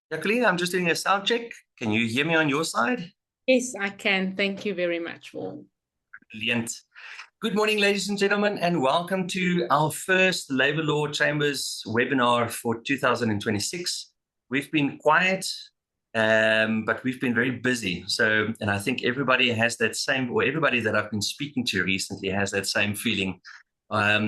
Jacqueline, I'm just doing a sound check. Can you hear me on your side? Yes, I can. Thank you very much, Vaughan. Brilliant. Good morning, ladies and gentlemen, and welcome to our first Labour Law Chambers webinar for 2026. We've been quiet, but we've been very busy. And I think everybody has that same, or everybody that I've been speaking to recently has that same feeling.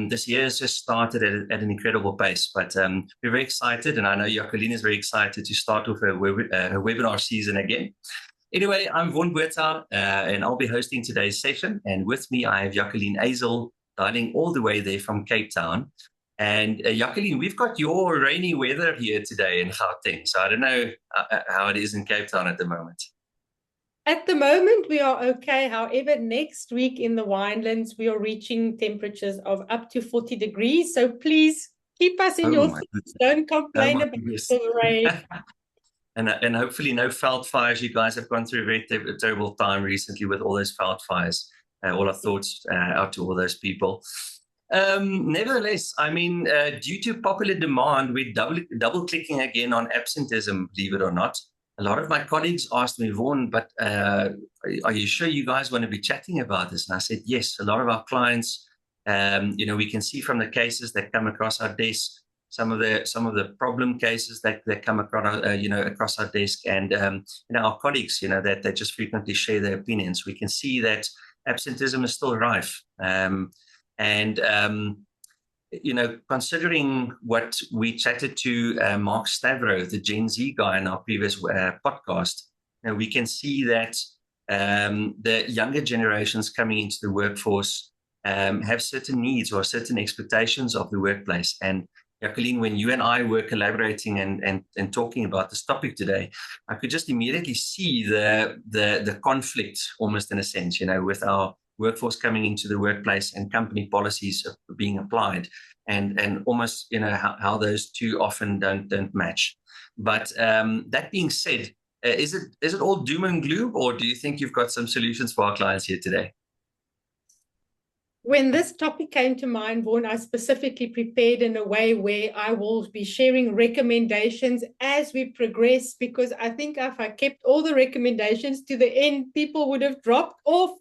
This year has just started at an incredible pace, but we're very excited, and I know Jacqueline is very excited to start off her webinar season again. Anyway, I'm Vaughan Buerta, and I'll be hosting today's session. And with me, I have Jacqueline Azel, dialing all the way there from Cape Town. And Jacqueline, we've got your rainy weather here today in Gauteng. So I don't know how it is in Cape Town at the moment. At the moment, we are okay. However, next week in the Winelands, we are reaching temperatures of up to 40 degrees. So please keep us in Oh your my thoughts. goodness. Don't Oh complain my about goodness. the rain. And hopefully no fires. You guys have gone through a very terrible time recently with all those fires. All our thoughts out to all those people. Nevertheless, I mean, due to popular demand, we're double clicking again on absenteeism, believe it or not. A lot of my colleagues asked me, Vaughan, but are you sure you guys want to be chatting about this? And I said, yes, a lot of our clients, we can see from the cases that come across our desk, some of the problem cases that come across, across our desk, and our colleagues, that they just frequently share their opinions. We can see that absenteeism is still rife, and considering what we chatted to Mark Stavro, the Gen Z guy in our previous podcast, we can see that the younger generations coming into the workforce have certain needs or certain expectations of the workplace. And Jacqueline, when you and I were collaborating and talking about this topic today, I could just immediately see the conflict, almost in a sense, with our workforce coming into the workplace and company policies being applied, and almost how those two often don't match. But that being said, is it all doom and gloom, or do you think you've got some solutions for our clients here today? When this topic came to mind, Vaughan, I specifically prepared in a way where I will be sharing recommendations as we progress, because I think if I kept all the recommendations to the end, people would have dropped off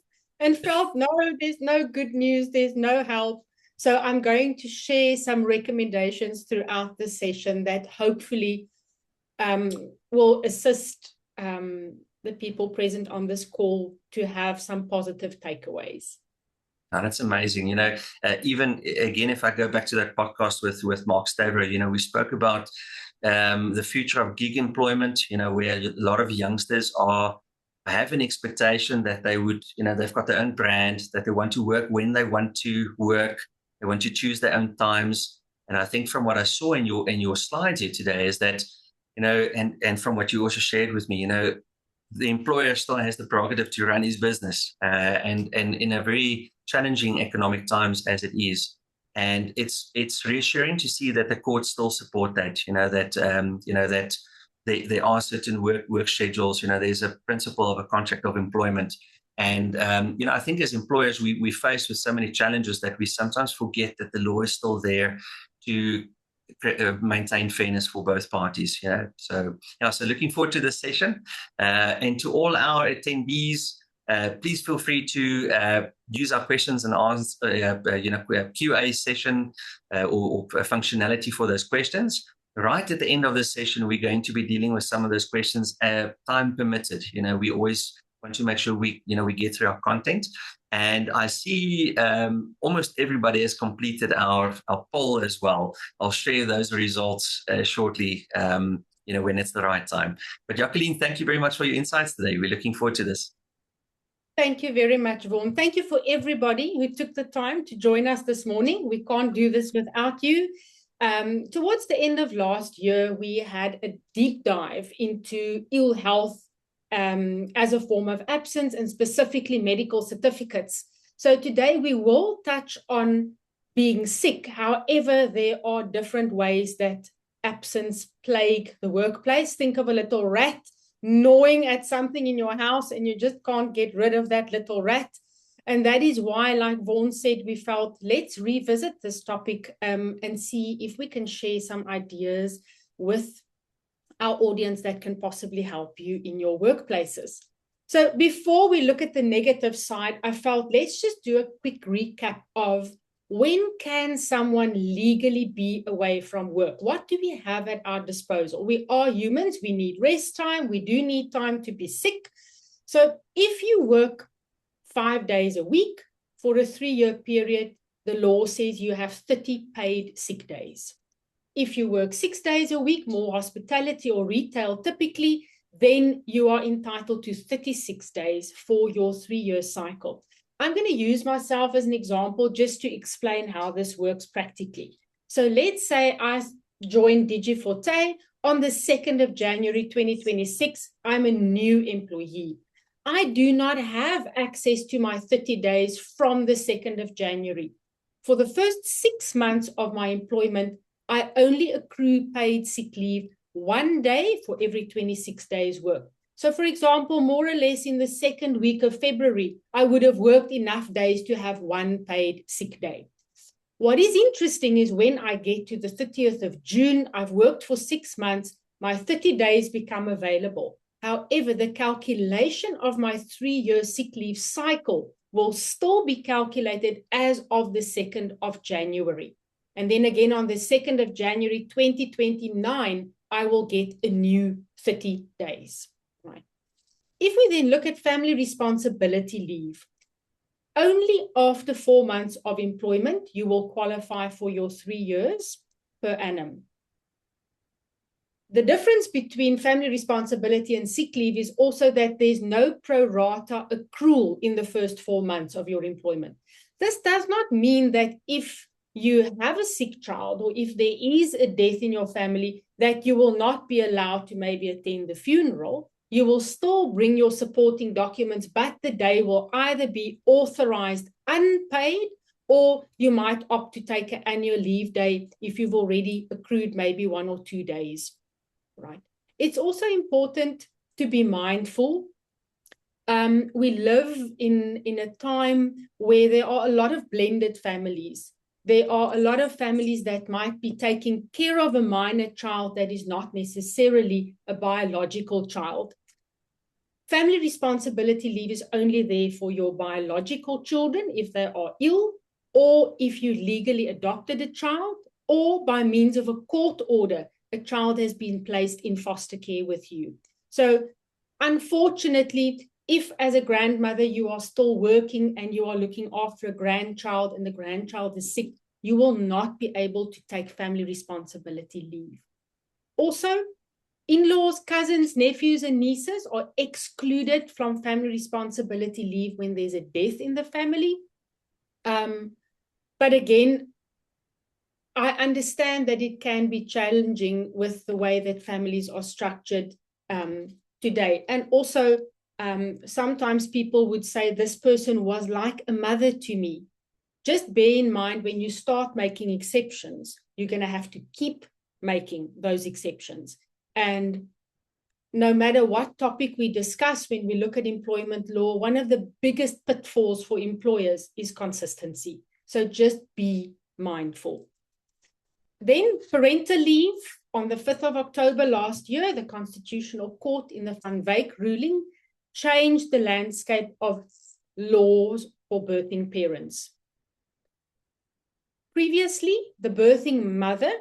and felt, no, there's no good news, there's no help. So I'm going to share some recommendations throughout the session that hopefully will assist the people present on this call to have some positive takeaways. Now, that's amazing. Even again, if I go back to that podcast with Mark Stavro, we spoke about the future of gig employment, where a lot of youngsters have an expectation that they would, they've got their own brand, that they want to work when they want to work, they want to choose their own times. And I think from what I saw in your slides here today is that, and from what you also shared with me, the employer still has the prerogative to run his business, and in a very challenging economic times as it is. And it's reassuring to see that the courts still support that, that there are certain work schedules, there's a principle of a contract of employment. And, I think as employers, we face with so many challenges that we sometimes forget that the law is still there to maintain fairness for both parties. So looking forward to this session, and to all our attendees, please feel free to use our questions and answer, QA session, or functionality for those questions. Right at the end of this session, we're going to be dealing with some of those questions, time permitted. We always want to make sure we get through our content. And I see almost everybody has completed our poll as well. I'll share those results shortly, when it's the right time. But Jacqueline, thank you very much for your insights today. We're looking forward to this. Thank you very much, Vaughan. Thank you for everybody who took the time to join us this morning. We can't do this without you. Towards the end of last year, we had a deep dive into ill health as a form of absence, and specifically medical certificates. So today we will touch on being sick. However, there are different ways that absence plague the workplace. Think of a little rat gnawing at something in your house and you just can't get rid of that little rat. And that is why, like Vaughan said, we felt let's revisit this topic and see if we can share some ideas with our audience that can possibly help you in your workplaces. So before we look at the negative side, I felt let's just do a quick recap of when can someone legally be away from work? What do we have at our disposal? We are humans. We need rest time. We do need time to be sick. So if you work 5 days a week for a 3-year period, the law says you have 30 paid sick days. If you work 6 days a week, more hospitality or retail typically, then you are entitled to 36 days for your 3-year cycle. I'm going to use myself as an example just to explain how this works practically. So let's say I joined DigiForte on the 2nd of January 2026. I'm a new employee. I do not have access to my 30 days from the 2nd of January. For the first 6 months of my employment, I only accrue paid sick leave 1 day for every 26 days work. So for example, more or less in the 2nd week of February, I would have worked enough days to have 1 paid sick day. What is interesting is when I get to the 30th of June, I've worked for 6 months, my 30 days become available. However, the calculation of my 3-year sick leave cycle will still be calculated as of the 2nd of January. And then again on the 2nd of January 2029, I will get a new 30 days. Right. If we then look at family responsibility leave, only after 4 months of employment, you will qualify for your 3 years per annum. The difference between family responsibility and sick leave is also that there's no pro rata accrual in the first 4 months of your employment. This does not mean that if you have a sick child or if there is a death in your family, that you will not be allowed to maybe attend the funeral. You will still bring your supporting documents, but the day will either be authorized unpaid, or you might opt to take an annual leave day if you've already accrued maybe 1 or 2 days. Right. It's also important to be mindful. We live in a time where there are a lot of blended families. There are a lot of families that might be taking care of a minor child that is not necessarily a biological child. Family responsibility leave is only there for your biological children if they are ill, or if you legally adopted a child, or by means of a court order, a child has been placed in foster care with you. So unfortunately, if as a grandmother you are still working and you are looking after a grandchild and the grandchild is sick, you will not be able to take family responsibility leave. Also, in-laws, cousins, nephews, and nieces are excluded from family responsibility leave when there's a death in the family. But again, I understand that it can be challenging with the way that families are structured today. And also, sometimes people would say this person was like a mother to me. Just bear in mind, when you start making exceptions, you're going to have to keep making those exceptions. And no matter what topic we discuss when we look at employment law, one of the biggest pitfalls for employers is consistency. So just be mindful. Then parental leave. On the 5th of October last year, the Constitutional Court in the Van Wyk ruling changed the landscape of laws for birthing parents. Previously, the birthing mother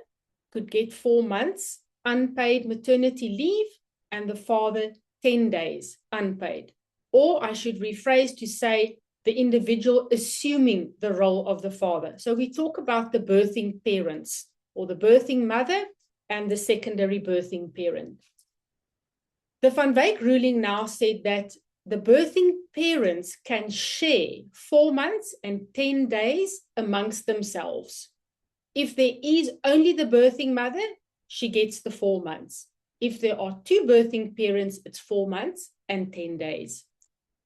could get 4 months unpaid maternity leave and the father 10 days unpaid. Or I should rephrase to say the individual assuming the role of the father. So we talk about the birthing parents, or the birthing mother and the secondary birthing parent. The Van Wyk ruling now said that the birthing parents can share 4 months and 10 days amongst themselves. If there is only the birthing mother, she gets the 4 months. If there are 2 birthing parents, it's 4 months and 10 days.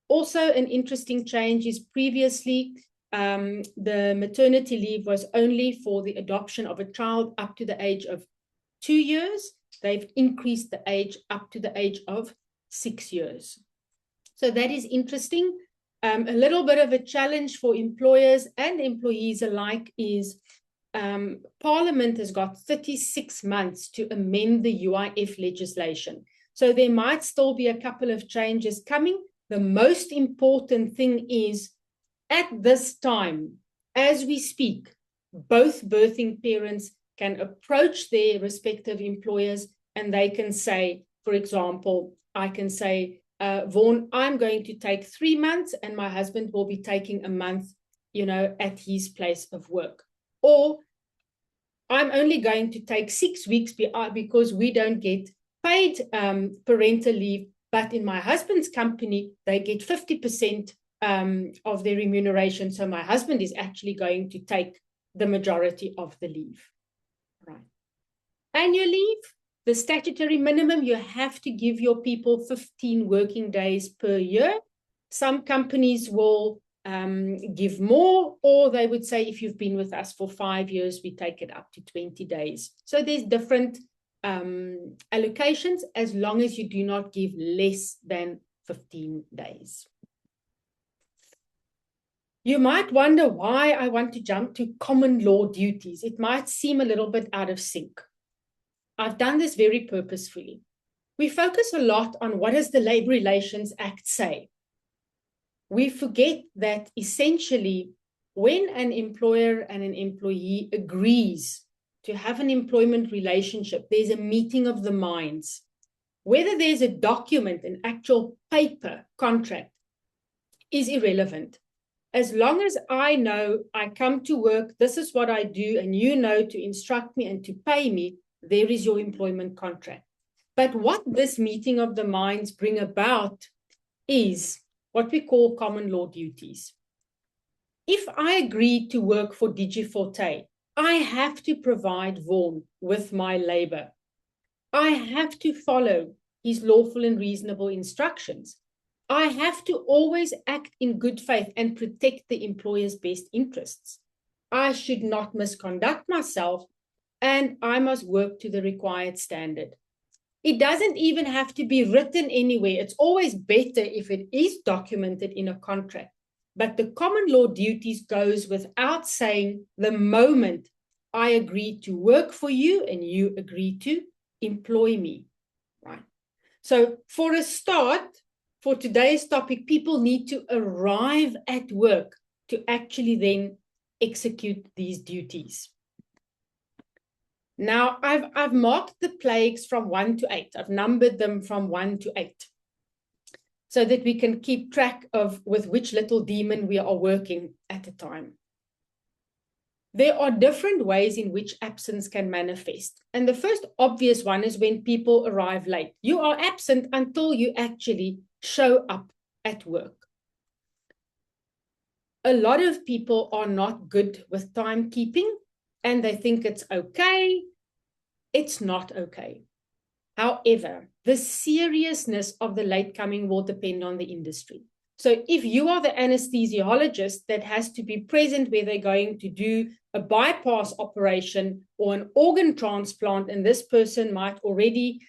Also, an interesting change is previously the maternity leave was only for the adoption of a child up to the age of 2 years. They've increased the age up to the age of 6 years. So that is interesting. A little bit of a challenge for employers and employees alike is Parliament has got 36 months to amend the UIF legislation. So there might still be a couple of changes coming. The most important thing is, at this time, as we speak, both birthing parents can approach their respective employers and they can say, for example, I can say, Vaughan, I'm going to take 3 months and my husband will be taking a month, at his place of work. Or I'm only going to take 6 weeks because we don't get paid parental leave, but in my husband's company, they get 50% of their remuneration. So my husband is actually going to take the majority of the leave. Right. Annual leave, the statutory minimum, you have to give your people 15 working days per year. Some companies will give more, or they would say, if you've been with us for 5 years, we take it up to 20 days. So there's different allocations, as long as you do not give less than 15 days. You might wonder why I want to jump to common law duties. It might seem a little bit out of sync. I've done this very purposefully. We focus a lot on what does the Labour Relations Act say. We forget that essentially when an employer and an employee agrees to have an employment relationship, there's a meeting of the minds. Whether there's a document, an actual paper contract, is irrelevant. As long as I know I come to work, this is what I do, and you know to instruct me and to pay me, there is your employment contract. But what this meeting of the minds bring about is what we call common law duties. If I agree to work for DigiForte, I have to provide Vaughan with my labor. I have to follow his lawful and reasonable instructions. I have to always act in good faith and protect the employer's best interests. I should not misconduct myself, and I must work to the required standard. It doesn't even have to be written anywhere. It's always better if it is documented in a contract. But the common law duties goes without saying the moment I agree to work for you and you agree to employ me, right? So for a start, for today's topic, people need to arrive at work to actually then execute these duties. Now, I've marked the plagues from 1 to 8. I've numbered them from 1 to 8 so that we can keep track of with which little demon we are working at a time. There are different ways in which absence can manifest. And the first obvious one is when people arrive late. You are absent until you actually show up at work. A lot of people are not good with timekeeping and they think it's okay. It's not okay. However, the seriousness of the late coming will depend on the industry. So if you are the anesthesiologist that has to be present where they're going to do a bypass operation or an organ transplant, and this person might already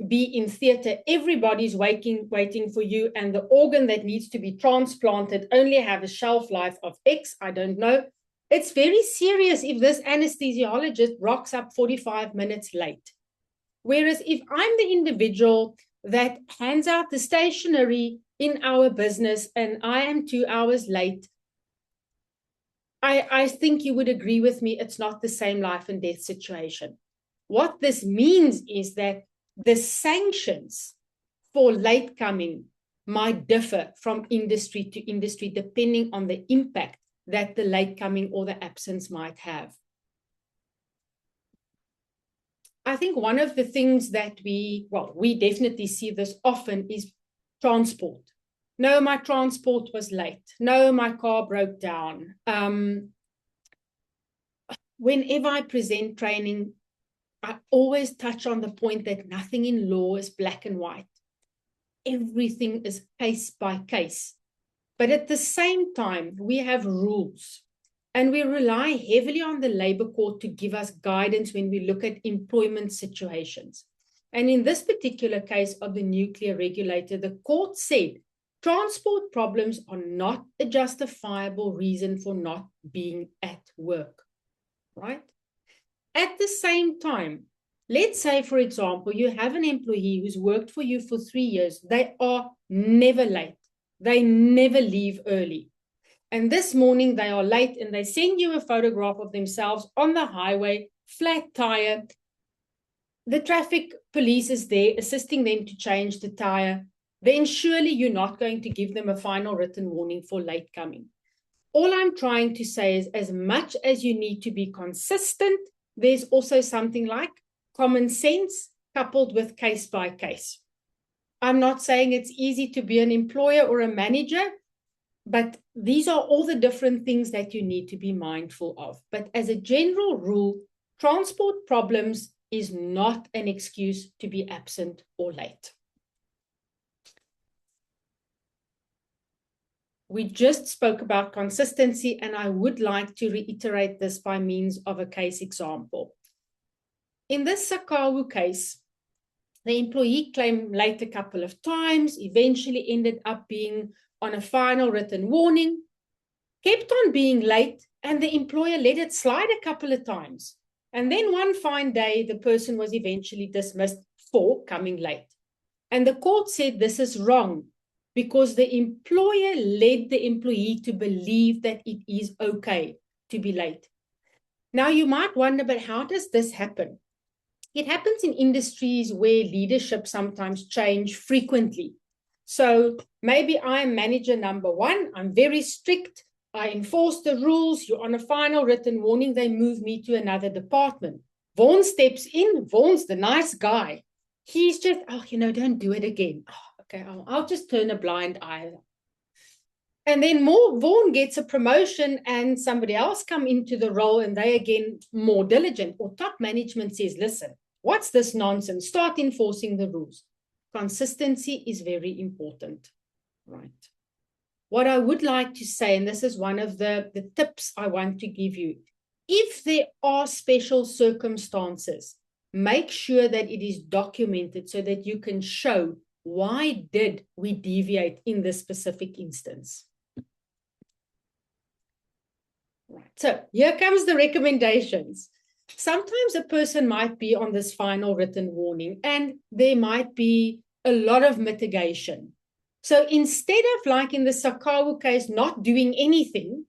be in theater, everybody's waiting for you, and the organ that needs to be transplanted only have a shelf life of X, I don't know. It's very serious if this anesthesiologist rocks up 45 minutes late. Whereas if I'm the individual that hands out the stationery in our business and I am 2 hours late, I think you would agree with me, it's not the same life and death situation. What this means is that the sanctions for late coming might differ from industry to industry depending on the impact that the late coming or the absence might have. I think one of the things that we definitely see this often is transport. No, my transport was late. No, my car broke down. Whenever I present training, I always touch on the point that nothing in law is black and white. Everything is case by case. But at the same time, we have rules. And we rely heavily on the Labour Court to give us guidance when we look at employment situations. And in this particular case of the nuclear regulator, the court said transport problems are not a justifiable reason for not being at work. right? At the same time, let's say, for example, you have an employee who's worked for you for 3 years. They are never late. They never leave early. And this morning they are late and they send you a photograph of themselves on the highway, flat tire. The traffic police is there assisting them to change the tire. Then surely you're not going to give them a final written warning for late coming. All I'm trying to say is, as much as you need to be consistent, there's also something like common sense coupled with case by case. I'm not saying it's easy to be an employer or a manager, but these are all the different things that you need to be mindful of. But as a general rule, transport problems is not an excuse to be absent or late. We just spoke about consistency, and I would like to reiterate this by means of a case example. In this Sakawu case, the employee claimed late a couple of times, eventually ended up being on a final written warning, kept on being late, and the employer let it slide a couple of times. And then one fine day, the person was eventually dismissed for coming late. And the court said this is wrong, because the employer led the employee to believe that it is okay to be late. Now, you might wonder, but how does this happen? It happens in industries where leadership sometimes change frequently. So maybe I'm manager number 1, I'm very strict, I enforce the rules, you're on a final written warning, they move me to another department. Vaughan steps in, Vaughan's the nice guy. He's just, don't do it again. Okay, I'll just turn a blind eye. And then Vaughan gets a promotion and somebody else come into the role and they again more diligent. Or top management says, listen, what's this nonsense? Start enforcing the rules. Consistency is very important, right? What I would like to say, and this is one of the tips I want to give you, if there are special circumstances, make sure that it is documented so that you can show why did we deviate in this specific instance. Right. So here comes the recommendations. Sometimes a person might be on this final written warning and there might be a lot of mitigation. So instead of, like in the Sakawu case, not doing anything,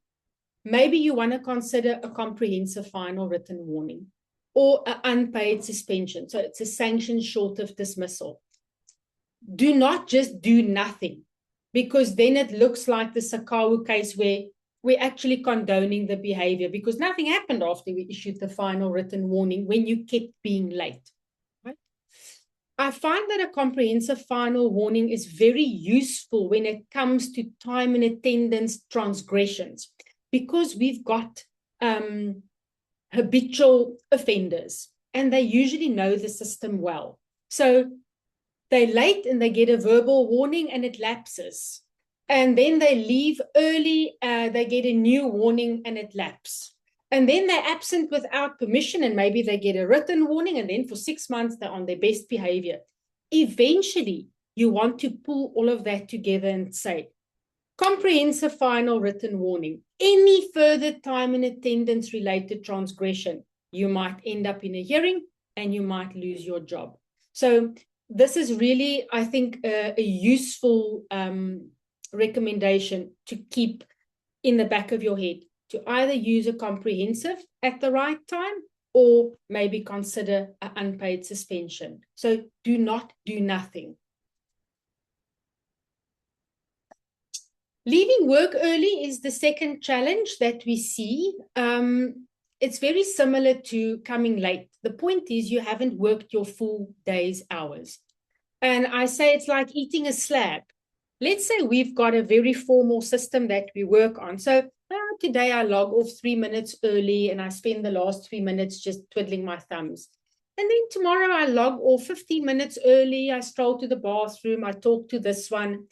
maybe you want to consider a comprehensive final written warning or an unpaid suspension. So it's a sanction short of dismissal. Do not just do nothing, because then it looks like the Sakawu case where we're actually condoning the behavior because nothing happened after we issued the final written warning when you kept being late. Right? I find that a comprehensive final warning is very useful when it comes to time and attendance transgressions, because we've got habitual offenders and they usually know the system well. So they're late and they get a verbal warning and it lapses. And then they leave early, they get a new warning and it lapses. And then they're absent without permission and maybe they get a written warning, and then for 6 months they're on their best behavior. Eventually, you want to pull all of that together and say, comprehensive final written warning. Any further time and attendance related transgression, you might end up in a hearing and you might lose your job. So this is really, I think, a useful recommendation to keep in the back of your head, to either use a comprehensive at the right time or maybe consider an unpaid suspension. So do not do nothing. Leaving work early is the second challenge that we see. It's very similar to coming late. The point is you haven't worked your full day's hours. And I say it's like eating a slab. Let's say we've got a very formal system that we work on. So today I log off 3 minutes early and I spend the last 3 minutes just twiddling my thumbs. And then tomorrow I log off 15 minutes early. I stroll to the bathroom. I talk to this one.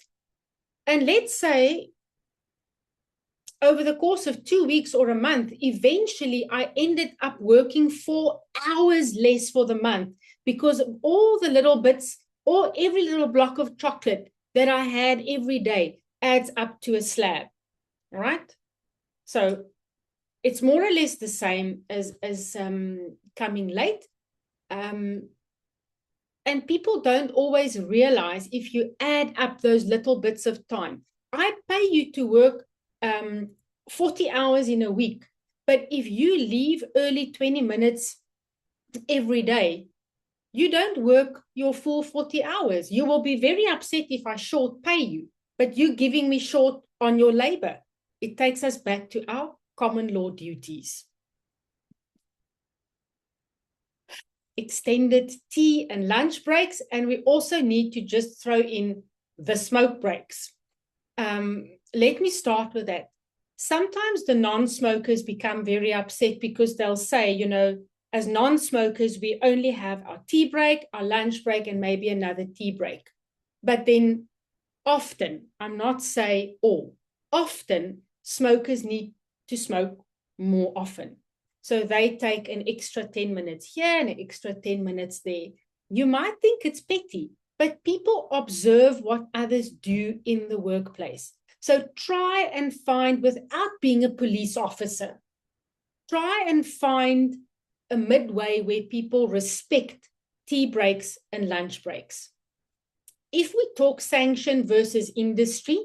And let's say over the course of 2 weeks or a month, eventually I ended up working 4 hours less for the month because of all the little bits or every little block of chocolate that I had every day adds up to a slab. All right? So it's more or less the same as coming late. And people don't always realize, if you add up those little bits of time, I pay you to work 40 hours in a week. But if you leave early 20 minutes every day, you don't work your full 40 hours. You will be very upset if I short pay you, but you're giving me short on your labor. It takes us back to our common law duties. Extended tea and lunch breaks, and we also need to just throw in the smoke breaks. Let me start with that. Sometimes the non-smokers become very upset because they'll say, you know, as non-smokers, we only have our tea break, our lunch break, and maybe another tea break. But then often, I'm not saying all, often smokers need to smoke more often. So they take an extra 10 minutes here and an extra 10 minutes there. You might think it's petty, but people observe what others do in the workplace. So try and find, without being a police officer, try and find a midway where people respect tea breaks and lunch breaks. If we talk sanction versus industry,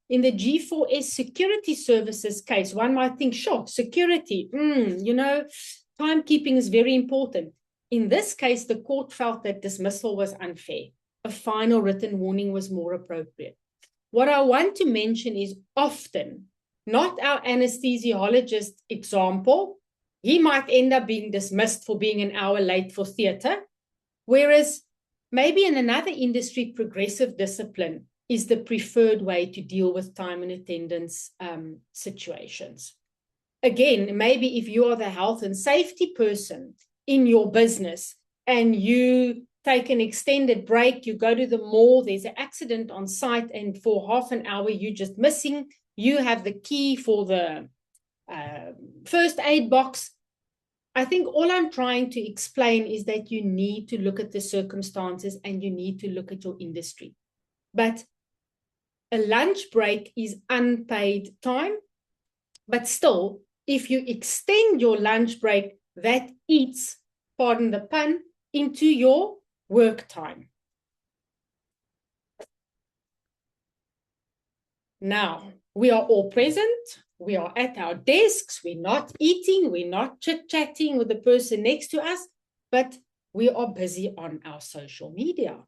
in the G4S security services case, one might think, sure, security, you know, timekeeping is very important. In this case, the court felt that dismissal was unfair. A final written warning was more appropriate. What I want to mention is often, not our anesthesiologist example, he might end up being dismissed for being an hour late for theater, whereas maybe in another industry, progressive discipline is the preferred way to deal with time and attendance situations. Again, maybe if you are the health and safety person in your business and you take an extended break, you go to the mall, there's an accident on site, and for half an hour you're just missing, you have the key for the first aid box. I think all I'm trying to explain is that you need to look at the circumstances and you need to look at your industry. But a lunch break is unpaid time, but still, if you extend your lunch break, that eats, pardon the pun, into your work time. Now, we are all present, we are at our desks, we're not eating, we're not chit-chatting with the person next to us, but we are busy on our social media.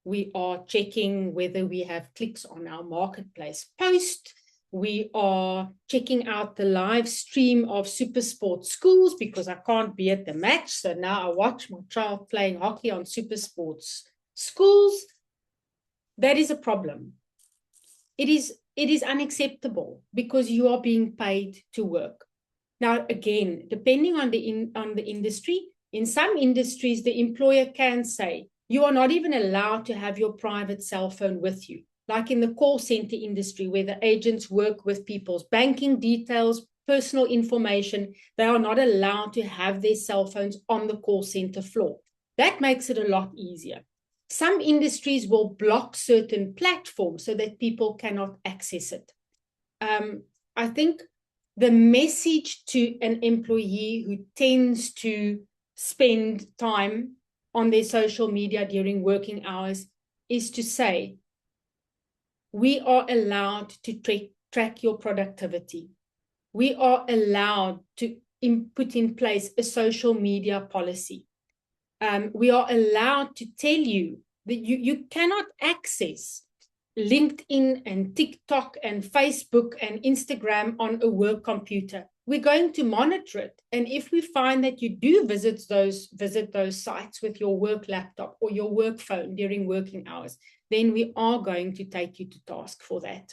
We are checking whether we have clicks on our marketplace post. We are checking out the live stream of SuperSport schools because I can't be at the match. So now I watch my child playing hockey on SuperSports schools. That is a problem. It is unacceptable because you are being paid to work. Now, again, depending on the industry, in some industries, the employer can say, you are not even allowed to have your private cell phone with you. Like in the call center industry, where the agents work with people's banking details, personal information, they are not allowed to have their cell phones on the call center floor. That makes it a lot easier. Some industries will block certain platforms so that people cannot access it. I think the message to an employee who tends to spend time on their social media during working hours is to say, we are allowed to track your productivity. We are allowed to put in place a social media policy. We are allowed to tell you that you cannot access LinkedIn and TikTok and Facebook and Instagram on a work computer. We're going to monitor it. And if we find that you do visit those sites with your work laptop or your work phone during working hours, then we are going to take you to task for that.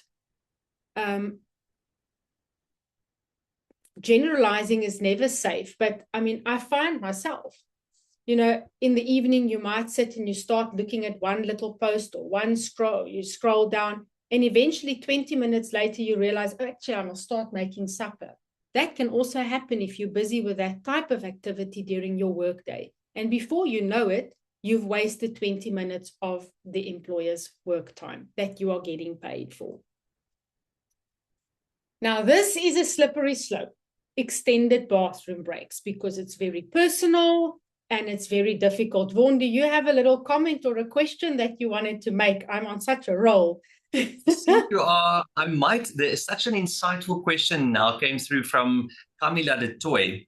Generalizing is never safe, but I mean, I find myself, you know, in the evening, you might sit and you start looking at one little post or one scroll, you scroll down, and eventually 20 minutes later, you realize, oh, actually, I must start making supper. That can also happen if you're busy with that type of activity during your workday. And before you know it, you've wasted 20 minutes of the employer's work time that you are getting paid for. Now, this is a slippery slope. extended bathroom breaks because it's very personal and it's very difficult. Vaughan, do you have a little comment or a question that you wanted to make? I'm on such a roll. You are. There's such an insightful question now came through from Camila de Toy,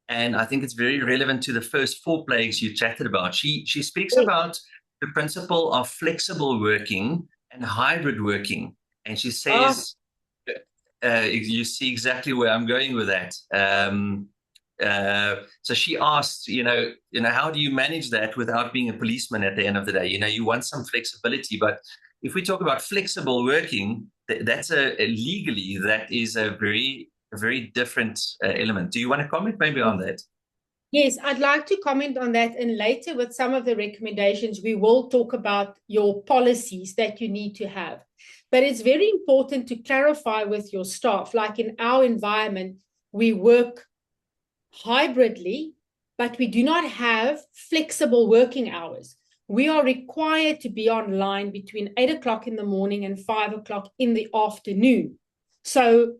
and I think it's very relevant to the first 4 plagues you chatted about. She speaks about the principle of flexible working and hybrid working, and she says, you see exactly where I'm going with that. So she asked, how do you manage that without being a policeman at the end of the day? You want some flexibility, but if we talk about flexible working, that's legally, that is a very different element. Do you want to comment maybe on that? Yes, I'd like to comment on that. And later with some of the recommendations, we will talk about your policies that you need to have. But it's very important to clarify with your staff, like in our environment, we work hybridly, but we do not have flexible working hours. We are required to be online between 8 o'clock in the morning and 5 o'clock in the afternoon. So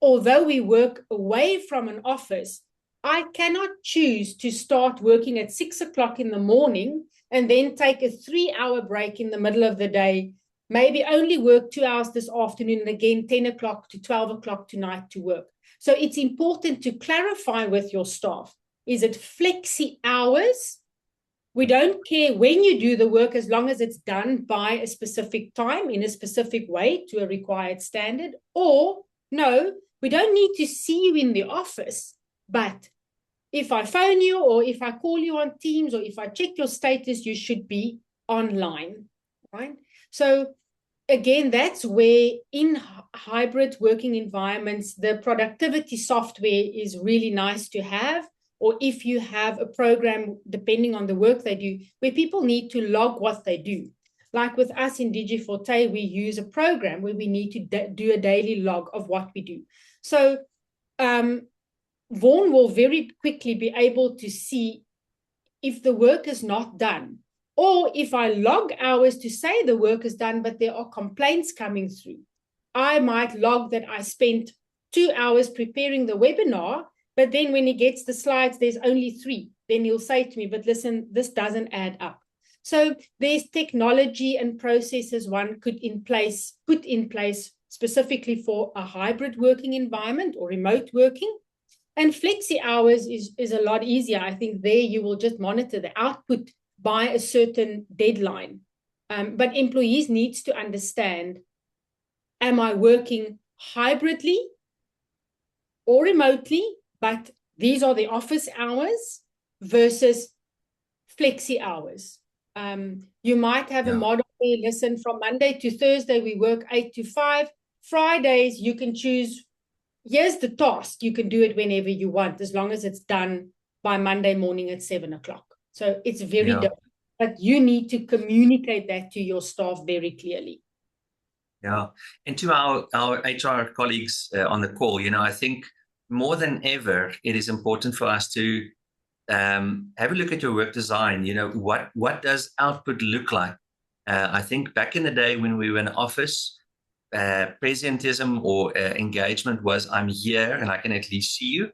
although we work away from an office, I cannot choose to start working at 6 o'clock in the morning and then take a 3-hour break in the middle of the day, maybe only work 2 hours this afternoon and again 10 o'clock to 12 o'clock tonight to work. So it's important to clarify with your staff, is it flexi hours? We don't care when you do the work as long as it's done by a specific time in a specific way to a required standard. Or no, we don't need to see you in the office, but if I phone you or if I call you on Teams or if I check your status, you should be online, right? So again, that's where in hybrid working environments, the productivity software is really nice to have. Or if you have a program, depending on the work they do, where people need to log what they do. Like with us in Digiforte, we use a program where we need to do a daily log of what we do. So Vaughan will very quickly be able to see if the work is not done, or if I log hours to say the work is done, but there are complaints coming through. I might log that I spent 2 hours preparing the webinar, but then when he gets the slides, there's only 3. Then he'll say to me, but listen, this doesn't add up. So there's technology and processes one could put in place specifically for a hybrid working environment or remote working. And flexi hours is a lot easier. I think there you will just monitor the output by a certain deadline. But employees needs to understand, am I working hybridly or remotely? But these are the office hours versus flexi hours. You might have a model where, listen, from Monday to Thursday, we work 8 to 5. Fridays, you can choose, here's the task. You can do it whenever you want, as long as it's done by Monday morning at 7 o'clock. So it's very different. But you need to communicate that to your staff very clearly. Yeah. And to our HR colleagues on the call, I think more than ever, it is important for us to have a look at your work design. What does output look like? I think back in the day when we were in office, presentism or engagement was, I'm here and I can at least see you.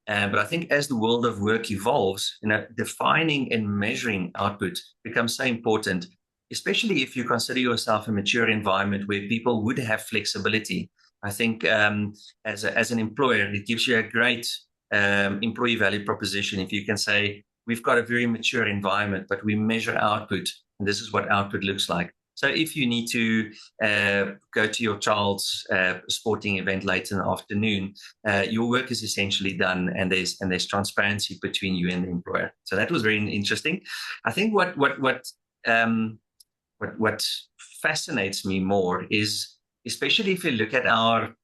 But I think as the world of work evolves, defining and measuring output becomes so important, especially if you consider yourself a mature environment where people would have flexibility. I think as an employer, it gives you a great employee value proposition if you can say, we've got a very mature environment, but we measure output, and this is what output looks like. So if you need to go to your child's sporting event late in the afternoon, your work is essentially done, and there's transparency between you and the employer. So that was very interesting. I think what fascinates me more is, especially if you look at our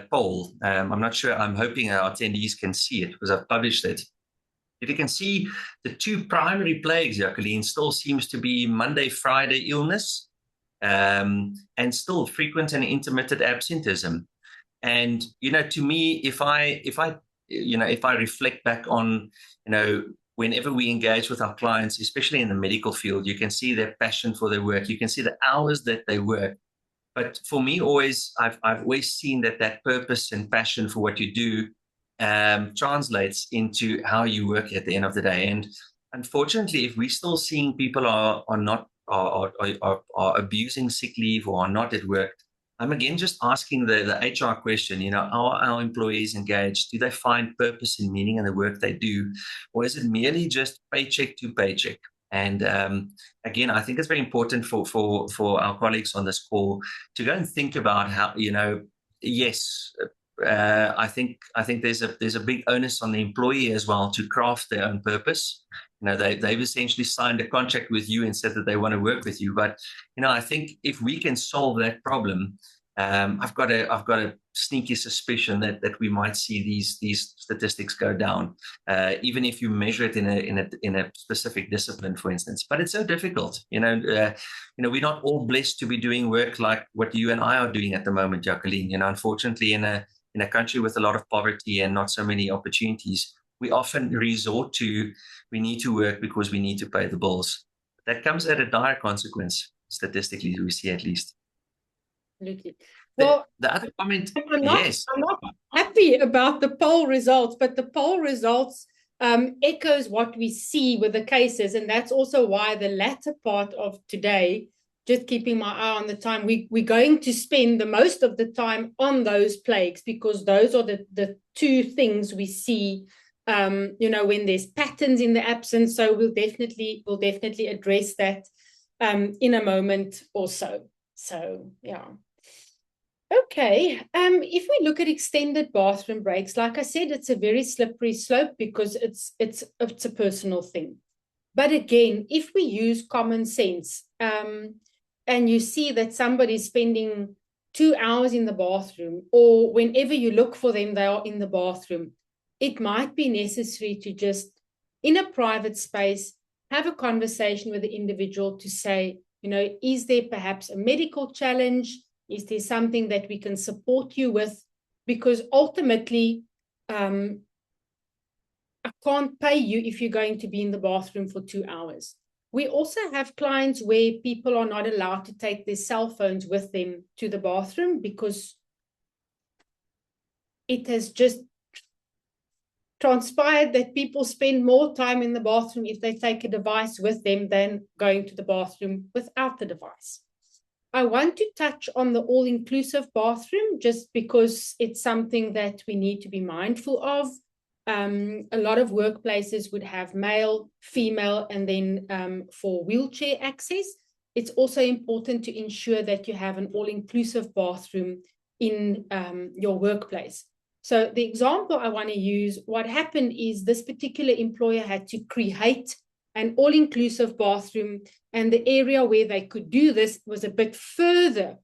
poll, I'm not sure, I'm hoping our attendees can see it because I've published it. If you can see, the 2 primary plagues, Jacqueline, still seems to be Monday, Friday illness, and still frequent and intermittent absenteeism. And, to me, if I reflect back on, whenever we engage with our clients, especially in the medical field, you can see their passion for their work. You can see the hours that they work. But for me, I've always seen that purpose and passion for what you do translates into how you work at the end of the day. And unfortunately, if we're still seeing people are not are abusing sick leave or are not at work, I'm again just asking the HR question, are our employees engaged? Do they find purpose and meaning in the work they do? Or is it merely just paycheck to paycheck? And again, I think it's very important for our colleagues on this call to go and think about how, yes, I think there's a big onus on the employee as well to craft their own purpose. They've essentially signed a contract with you and said that they want to work with you. But I think if we can solve that problem, I've got a sneaky suspicion that we might see these statistics go down, even if you measure it in a specific discipline, for instance. But it's so difficult. We're not all blessed to be doing work like what you and I are doing at the moment, Jacqueline. Unfortunately, in a country with a lot of poverty and not so many opportunities, we often resort to, we need to work because we need to pay the bills. That comes at a dire consequence, statistically, we see at least. Absolutely. Well, the other comment, yes. I'm not happy about the poll results, but the poll results echoes what we see with the cases. And that's also why the latter part of today, just keeping my eye on the time, we're going to spend the most of the time on those plagues, because those are the two things we see, when there's patterns in the absence. So we'll definitely address that in a moment or so. So, yeah. Okay, if we look at extended bathroom breaks, like I said, it's a very slippery slope because it's a personal thing. But again, if we use common sense, and you see that somebody's spending 2 hours in the bathroom, or whenever you look for them, they are in the bathroom, it might be necessary to just, in a private space, have a conversation with the individual to say, is there perhaps a medical challenge? Is there something that we can support you with? Because ultimately, I can't pay you if you're going to be in the bathroom for 2 hours. We also have clients where people are not allowed to take their cell phones with them to the bathroom because it has just transpired that people spend more time in the bathroom if they take a device with them than going to the bathroom without the device. I want to touch on the all-inclusive bathroom just because it's something that we need to be mindful of. A lot of workplaces would have male, female, and then for wheelchair access. It's also important to ensure that you have an all-inclusive bathroom in your workplace. So the example I want to use, what happened is this particular employer had to create an all-inclusive bathroom, and the area where they could do this was a bit further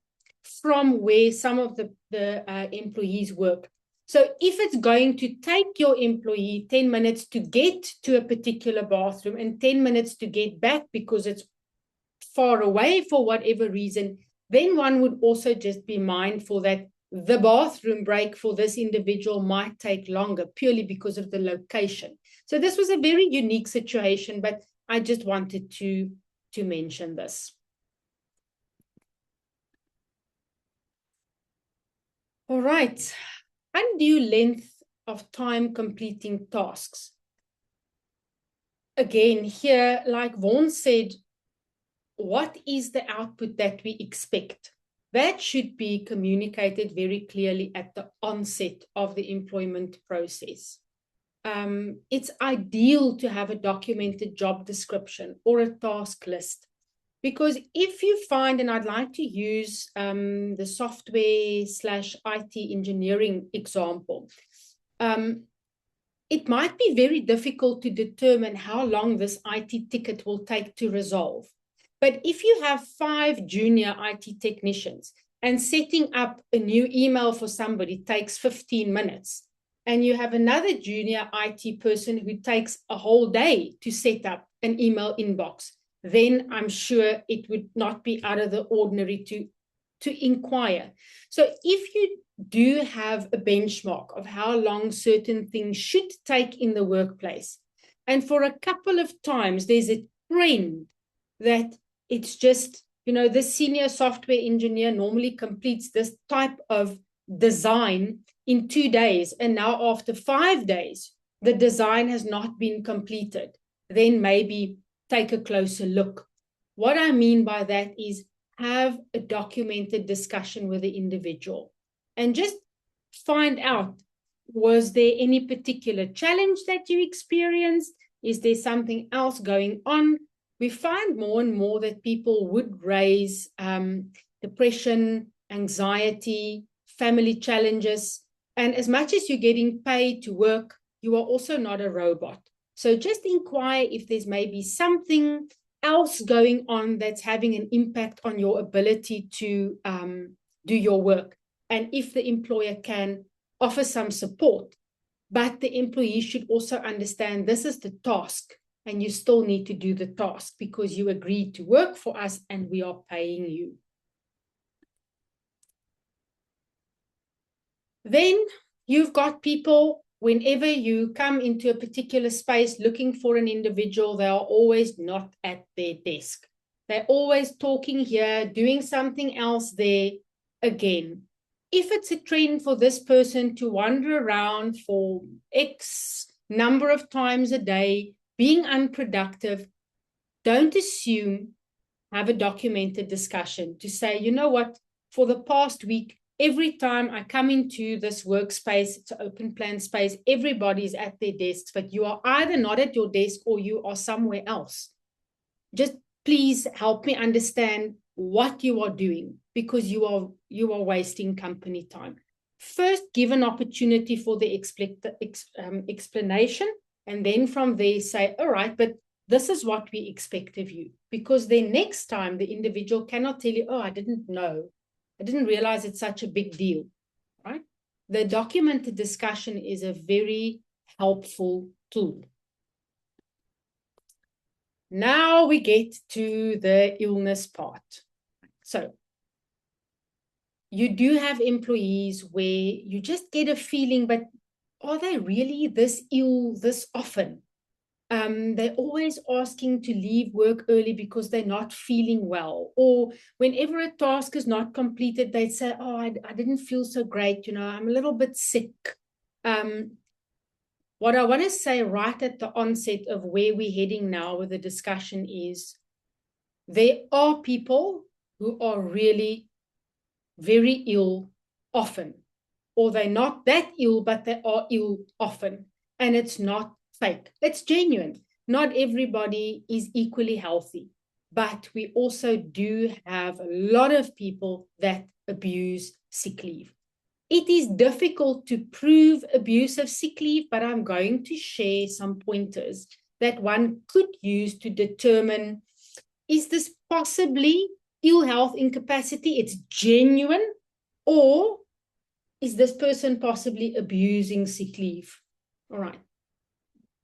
from where some of the employees work. So if it's going to take your employee 10 minutes to get to a particular bathroom and 10 minutes to get back because it's far away for whatever reason, then one would also just be mindful that the bathroom break for this individual might take longer purely because of the location. So this was a very unique situation, but I just wanted to mention this. All right. Undue length of time completing tasks. Again, here, like Vaughan said, what is the output that we expect? That should be communicated very clearly at the onset of the employment process. It's ideal to have a documented job description or a task list, because if you find, and I'd like to use the software/IT engineering example, it might be very difficult to determine how long this IT ticket will take to resolve. But if you have 5 junior IT technicians and setting up a new email for somebody takes 15 minutes, and you have another junior IT person who takes a whole day to set up an email inbox, then I'm sure it would not be out of the ordinary to inquire. So if you do have a benchmark of how long certain things should take in the workplace, and for a couple of times there's a trend that it's just, the senior software engineer normally completes this type of design in 2 days, and now after 5 days, the design has not been completed, then maybe take a closer look. What I mean by that is have a documented discussion with the individual and just find out, was there any particular challenge that you experienced? Is there something else going on? We find more and more that people would raise depression, anxiety, family challenges. And as much as you're getting paid to work, you are also not a robot. So just inquire if there's maybe something else going on that's having an impact on your ability to do your work. And if the employer can offer some support, but the employee should also understand this is the task and you still need to do the task because you agreed to work for us and we are paying you. Then you've got people, whenever you come into a particular space looking for an individual, they are always not at their desk. They're always talking here, doing something else there. Again, if it's a trend for this person to wander around for X number of times a day, being unproductive, don't assume, have a documented discussion to say, you know what, for the past week, every time I come into this workspace, it's an open plan space, everybody's at their desks, but you are either not at your desk or you are somewhere else. Just please help me understand what you are doing, because you are wasting company time. First, give an opportunity for the explanation, and then from there say, all right, but this is what we expect of you. Because then next time the individual cannot tell you, oh, I didn't know. I didn't realize it's such a big deal, right? The documented discussion is a very helpful tool. Now we get to the illness part. So you do have employees where you just get a feeling, but are they really this ill this often? They're always asking to leave work early because they're not feeling well. Or whenever a task is not completed, they say, oh, I didn't feel so great. You know, I'm a little bit sick. What I want to say right at the onset of where we're heading now with the discussion is there are people who are really very ill often, or they're not that ill, but they are ill often. And it's not fake. It's genuine. Not everybody is equally healthy, but we also do have a lot of people that abuse sick leave. It is difficult to prove abuse of sick leave, but I'm going to share some pointers that one could use to determine, is this possibly ill health incapacity? It's genuine, or is this person possibly abusing sick leave? All right.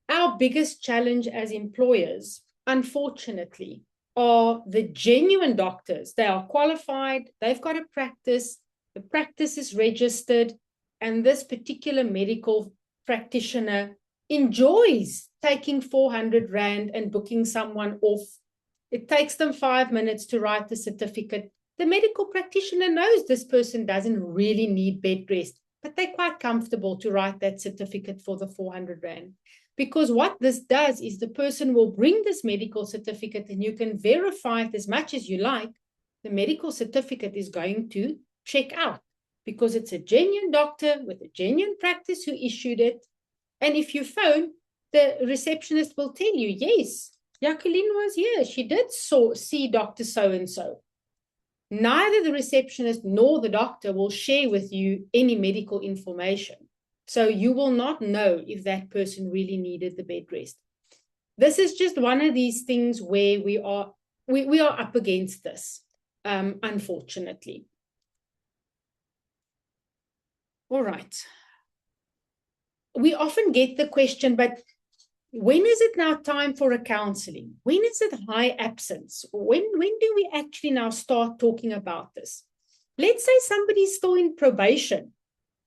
Our biggest challenge as employers, unfortunately, are the genuine doctors. They are qualified, they've got a practice, the practice is registered, and this particular medical practitioner enjoys taking 400 Rand and booking someone off. It takes them 5 minutes to write the certificate. The medical practitioner knows this person doesn't really need bed rest, but they're quite comfortable to write that certificate for the 400 Rand. Because what this does is the person will bring this medical certificate and you can verify it as much as you like. The medical certificate is going to check out because it's a genuine doctor with a genuine practice who issued it. And if you phone, the receptionist will tell you, yes, Jacqueline was here. She did see Dr. So-and-so. Neither the receptionist nor the doctor will share with you any medical information. So you will not know if that person really needed the bed rest. This is just one of these things where we are up against this, unfortunately. All right. We often get the question, but when is it now time for a counseling? When is it high absence? When do we actually now start talking about this? Let's say somebody's still in probation.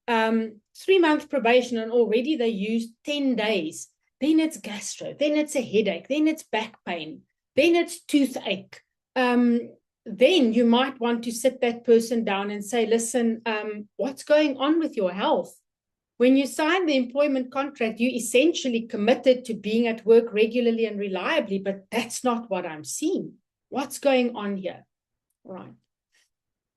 3-month probation, and already they used 10 days. Then it's gastro, then it's a headache, then it's back pain, then it's toothache. Then you might want to sit that person down and say, listen, what's going on with your health? When you sign the employment contract, you essentially committed to being at work regularly and reliably, but that's not what I'm seeing. What's going on here? Right.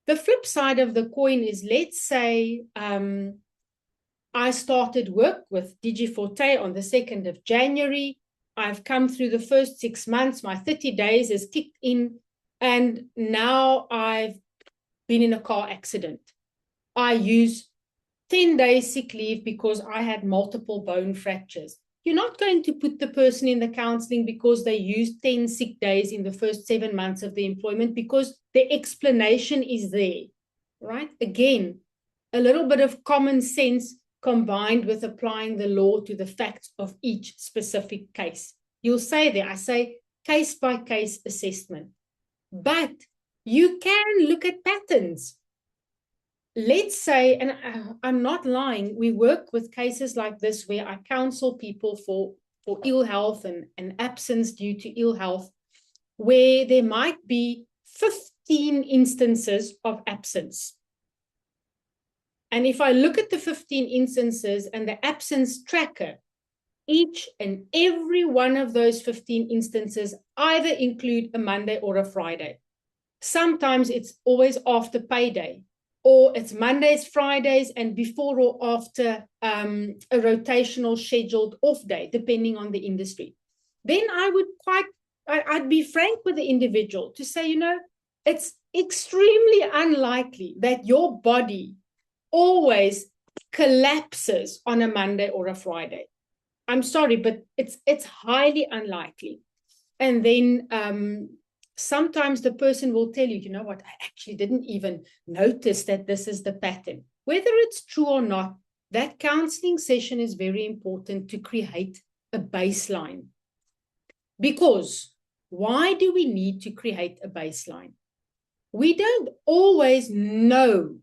The flip side of the coin is, let's say I started work with Digiforte on the 2nd of January. I've come through the first 6 months. My 30 days has kicked in, and now I've been in a car accident. I use 10 days sick leave because I had multiple bone fractures. You're not going to put the person in the counseling because they used 10 sick days in the first 7 months of the employment, because the explanation is there, right? Again, a little bit of common sense combined with applying the law to the facts of each specific case. You'll say there, I say case by case assessment, but you can look at patterns. Let's say, and I'm not lying, we work with cases like this where I counsel people for ill health and absence due to ill health, where there might be 15 instances of absence. And if I look at the 15 instances and the absence tracker, each and every one of those 15 instances either include a Monday or a Friday. Sometimes it's always after payday, or it's Mondays, Fridays, and before or after a rotational scheduled off day, depending on the industry. Then I'd be frank with the individual to say, it's extremely unlikely that your body always collapses on a Monday or a Friday. I'm sorry, but it's highly unlikely. And then sometimes the person will tell you, you know what, I actually didn't even notice that this is the pattern. Whether it's true or not, that counseling session is very important to create a baseline. Because why do we need to create a baseline? We don't always know,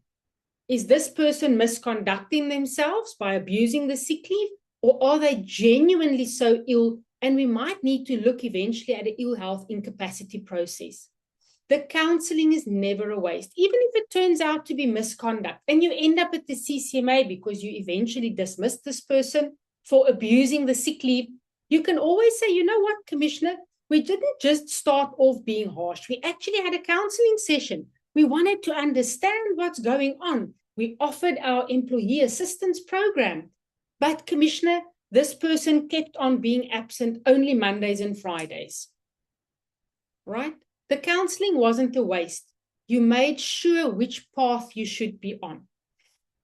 is this person misconducting themselves by abusing the sick leave, or are they genuinely so ill? And we might need to look eventually at an ill health incapacity process. The counseling is never a waste, even if it turns out to be misconduct and you end up at the CCMA because you eventually dismissed this person for abusing the sick leave. You can always say, you know what, Commissioner, we didn't just start off being harsh. We actually had a counseling session. We wanted to understand what's going on. We offered our employee assistance program. But Commissioner, this person kept on being absent only Mondays and Fridays, right? The counseling wasn't a waste. You made sure which path you should be on.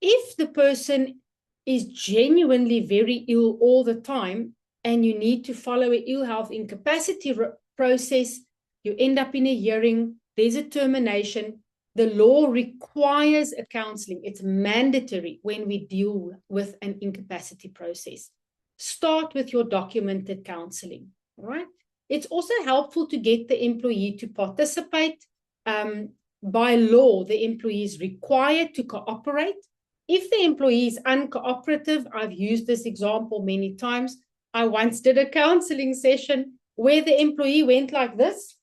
If the person is genuinely very ill all the time and you need to follow an ill health incapacity process, you end up in a hearing, there's a termination. The law requires a counseling. It's mandatory when we deal with an incapacity process. Start with your documented counseling, right? It's also helpful to get the employee to participate. By law, the employee is required to cooperate. If the employee is uncooperative, I've used this example many times. I once did a counseling session where the employee went like this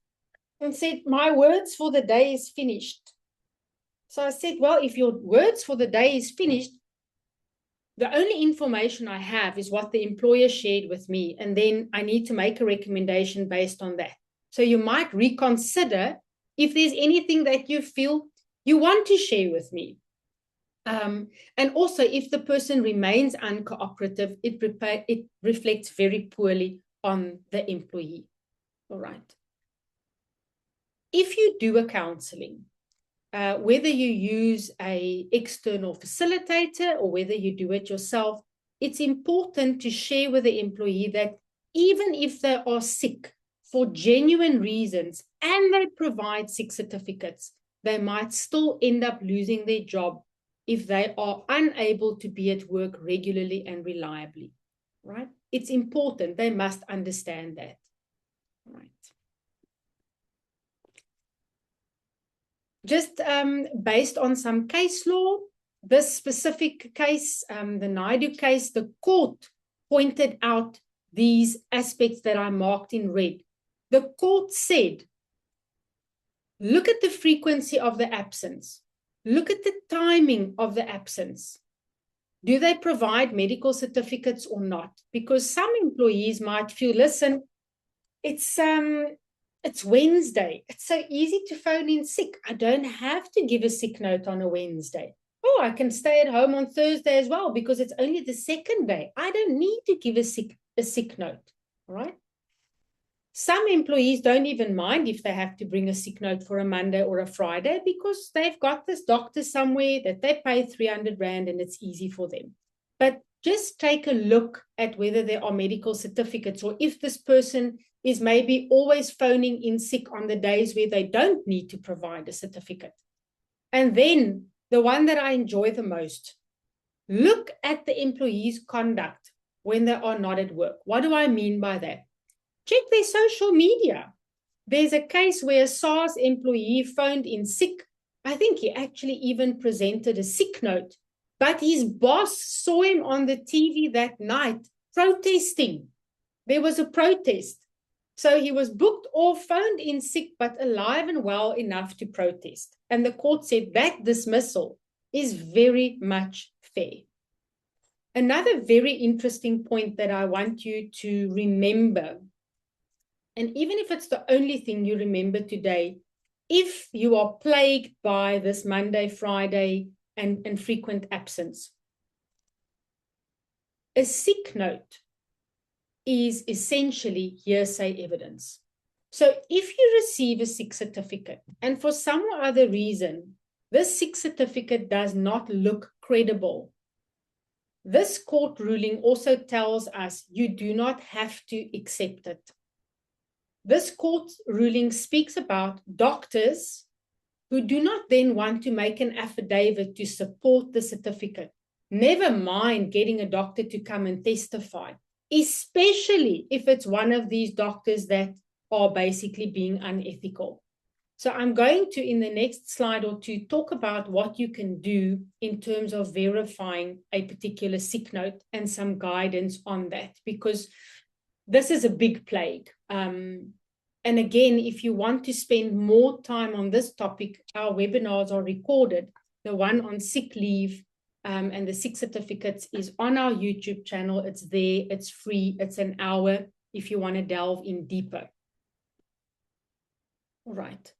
and said, my words for the day is finished. So I said, well, if your words for the day is finished, the only information I have is what the employer shared with me, and then I need to make a recommendation based on that. So you might reconsider if there's anything that you feel you want to share with me. And also, if the person remains uncooperative, it reflects very poorly on the employee. All right. If you do a counseling, whether you use an external facilitator or whether you do it yourself, it's important to share with the employee that even if they are sick for genuine reasons and they provide sick certificates, they might still end up losing their job if they are unable to be at work regularly and reliably, right? It's important. They must understand that, right? Just based on some case law, this specific case, the Naidu case, the court pointed out these aspects that I marked in red. The court said, look at the frequency of the absence. Look at the timing of the absence. Do they provide medical certificates or not? Because some employees might feel, listen, it's Wednesday. It's so easy to phone in sick. I don't have to give a sick note on a Wednesday. Oh, I can stay at home on Thursday as well because it's only the second day. I don't need to give a sick note, all right? Some employees don't even mind if they have to bring a sick note for a Monday or a Friday because they've got this doctor somewhere that they pay 300 Rand and it's easy for them. But just take a look at whether there are medical certificates or if this person is maybe always phoning in sick on the days where they don't need to provide a certificate. And then the one that I enjoy the most, look at the employee's conduct when they are not at work. What do I mean by that? Check their social media. There's a case where a SARS employee phoned in sick. I think he actually even presented a sick note, but his boss saw him on the TV that night protesting. There was a protest. So he was booked or phoned in sick, but alive and well enough to protest. And the court said that dismissal is very much fair. Another very interesting point that I want you to remember, and even if it's the only thing you remember today, if you are plagued by this Monday, Friday, and frequent absence, a sick note is essentially hearsay evidence. So if you receive a sick certificate and for some or other reason, this sick certificate does not look credible, this court ruling also tells us you do not have to accept it. This court ruling speaks about doctors who do not then want to make an affidavit to support the certificate. Never mind getting a doctor to come and testify, especially if it's one of these doctors that are basically being unethical. So I'm going to, in the next slide or two, talk about what you can do in terms of verifying a particular sick note and some guidance on that, because this is a big plague. And again, if you want to spend more time on this topic, our webinars are recorded. The one on sick leave and the sick certificates is on our YouTube channel. It's there, it's free, it's an hour if you want to delve in deeper. All right.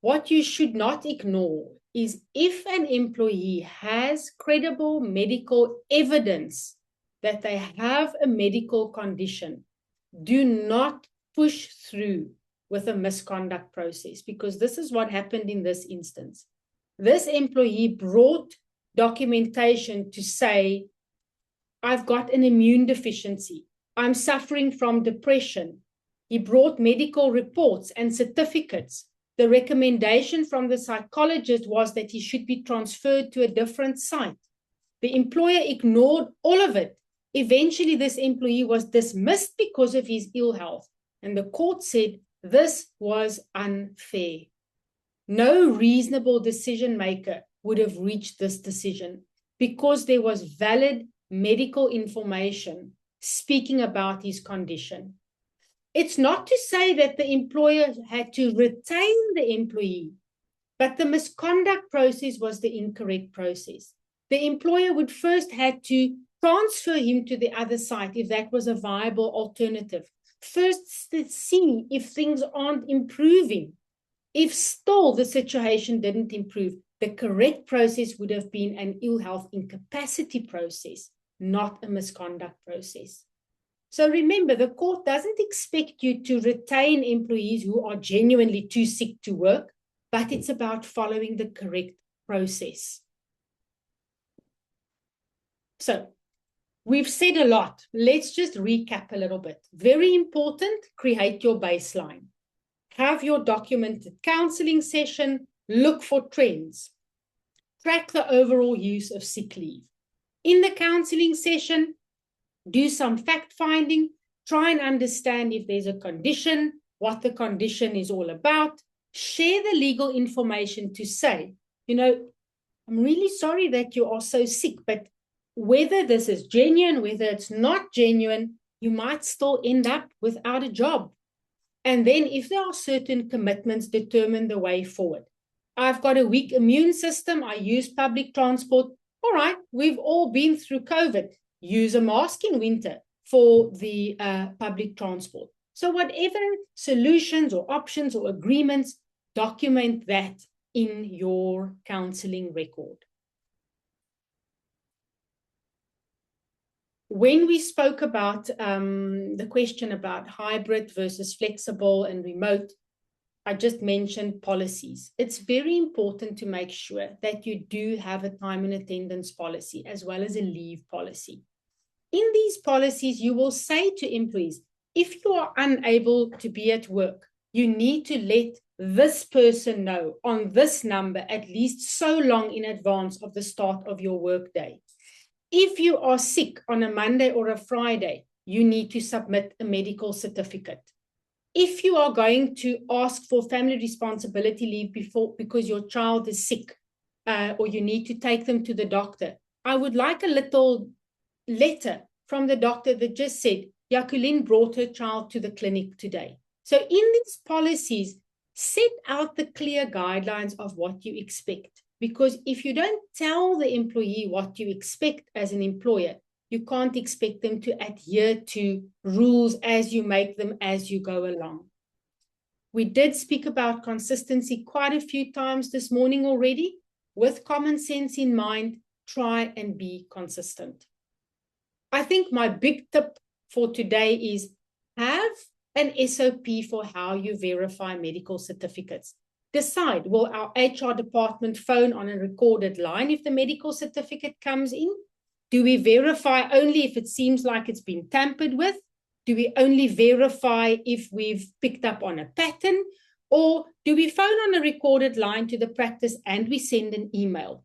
What you should not ignore is if an employee has credible medical evidence that they have a medical condition, do not push through with a misconduct process, because this is what happened in this instance. This employee brought documentation to say, I've got an immune deficiency. I'm suffering from depression. He brought medical reports and certificates. The recommendation from the psychologist was that he should be transferred to a different site. The employer ignored all of it. Eventually, this employee was dismissed because of his ill health. And the court said this was unfair. No reasonable decision maker would have reached this decision because there was valid medical information speaking about his condition. It's not to say that the employer had to retain the employee, but the misconduct process was the incorrect process. The employer would first have to transfer him to the other site if that was a viable alternative. First, to see if things aren't improving. If still the situation didn't improve, the correct process would have been an ill health incapacity process, not a misconduct process. So remember, the court doesn't expect you to retain employees who are genuinely too sick to work, but it's about following the correct process. So we've said a lot. Let's just recap a little bit. Very important, create your baseline. Have your documented counseling session, look for trends. Track the overall use of sick leave. In the counseling session, do some fact-finding, try and understand if there's a condition, what the condition is all about. Share the legal information to say, you know, I'm really sorry that you are so sick, but whether this is genuine, whether it's not genuine, you might still end up without a job. And then if there are certain commitments, determine the way forward. I've got a weak immune system. I use public transport. All right, we've all been through COVID. Use a mask in winter for the public transport. So whatever solutions or options or agreements, document that in your counseling record. When we spoke about the question about hybrid versus flexible and remote, I just mentioned policies. It's very important to make sure that you do have a time and attendance policy as well as a leave policy. In these policies, you will say to employees, if you are unable to be at work, you need to let this person know on this number at least so long in advance of the start of your workday. If you are sick on a Monday or a Friday, you need to submit a medical certificate. If you are going to ask for family responsibility leave because your child is sick or you need to take them to the doctor, I would like a little letter from the doctor that just said, Jacqueline brought her child to the clinic today. So in these policies, set out the clear guidelines of what you expect. Because if you don't tell the employee what you expect as an employer, you can't expect them to adhere to rules as you make them as you go along. We did speak about consistency quite a few times this morning already. With common sense in mind, try and be consistent. I think my big tip for today is have an SOP for how you verify medical certificates. Decide, will our HR department phone on a recorded line if the medical certificate comes in? Do we verify only if it seems like it's been tampered with? Do we only verify if we've picked up on a pattern? Or do we phone on a recorded line to the practice and we send an email?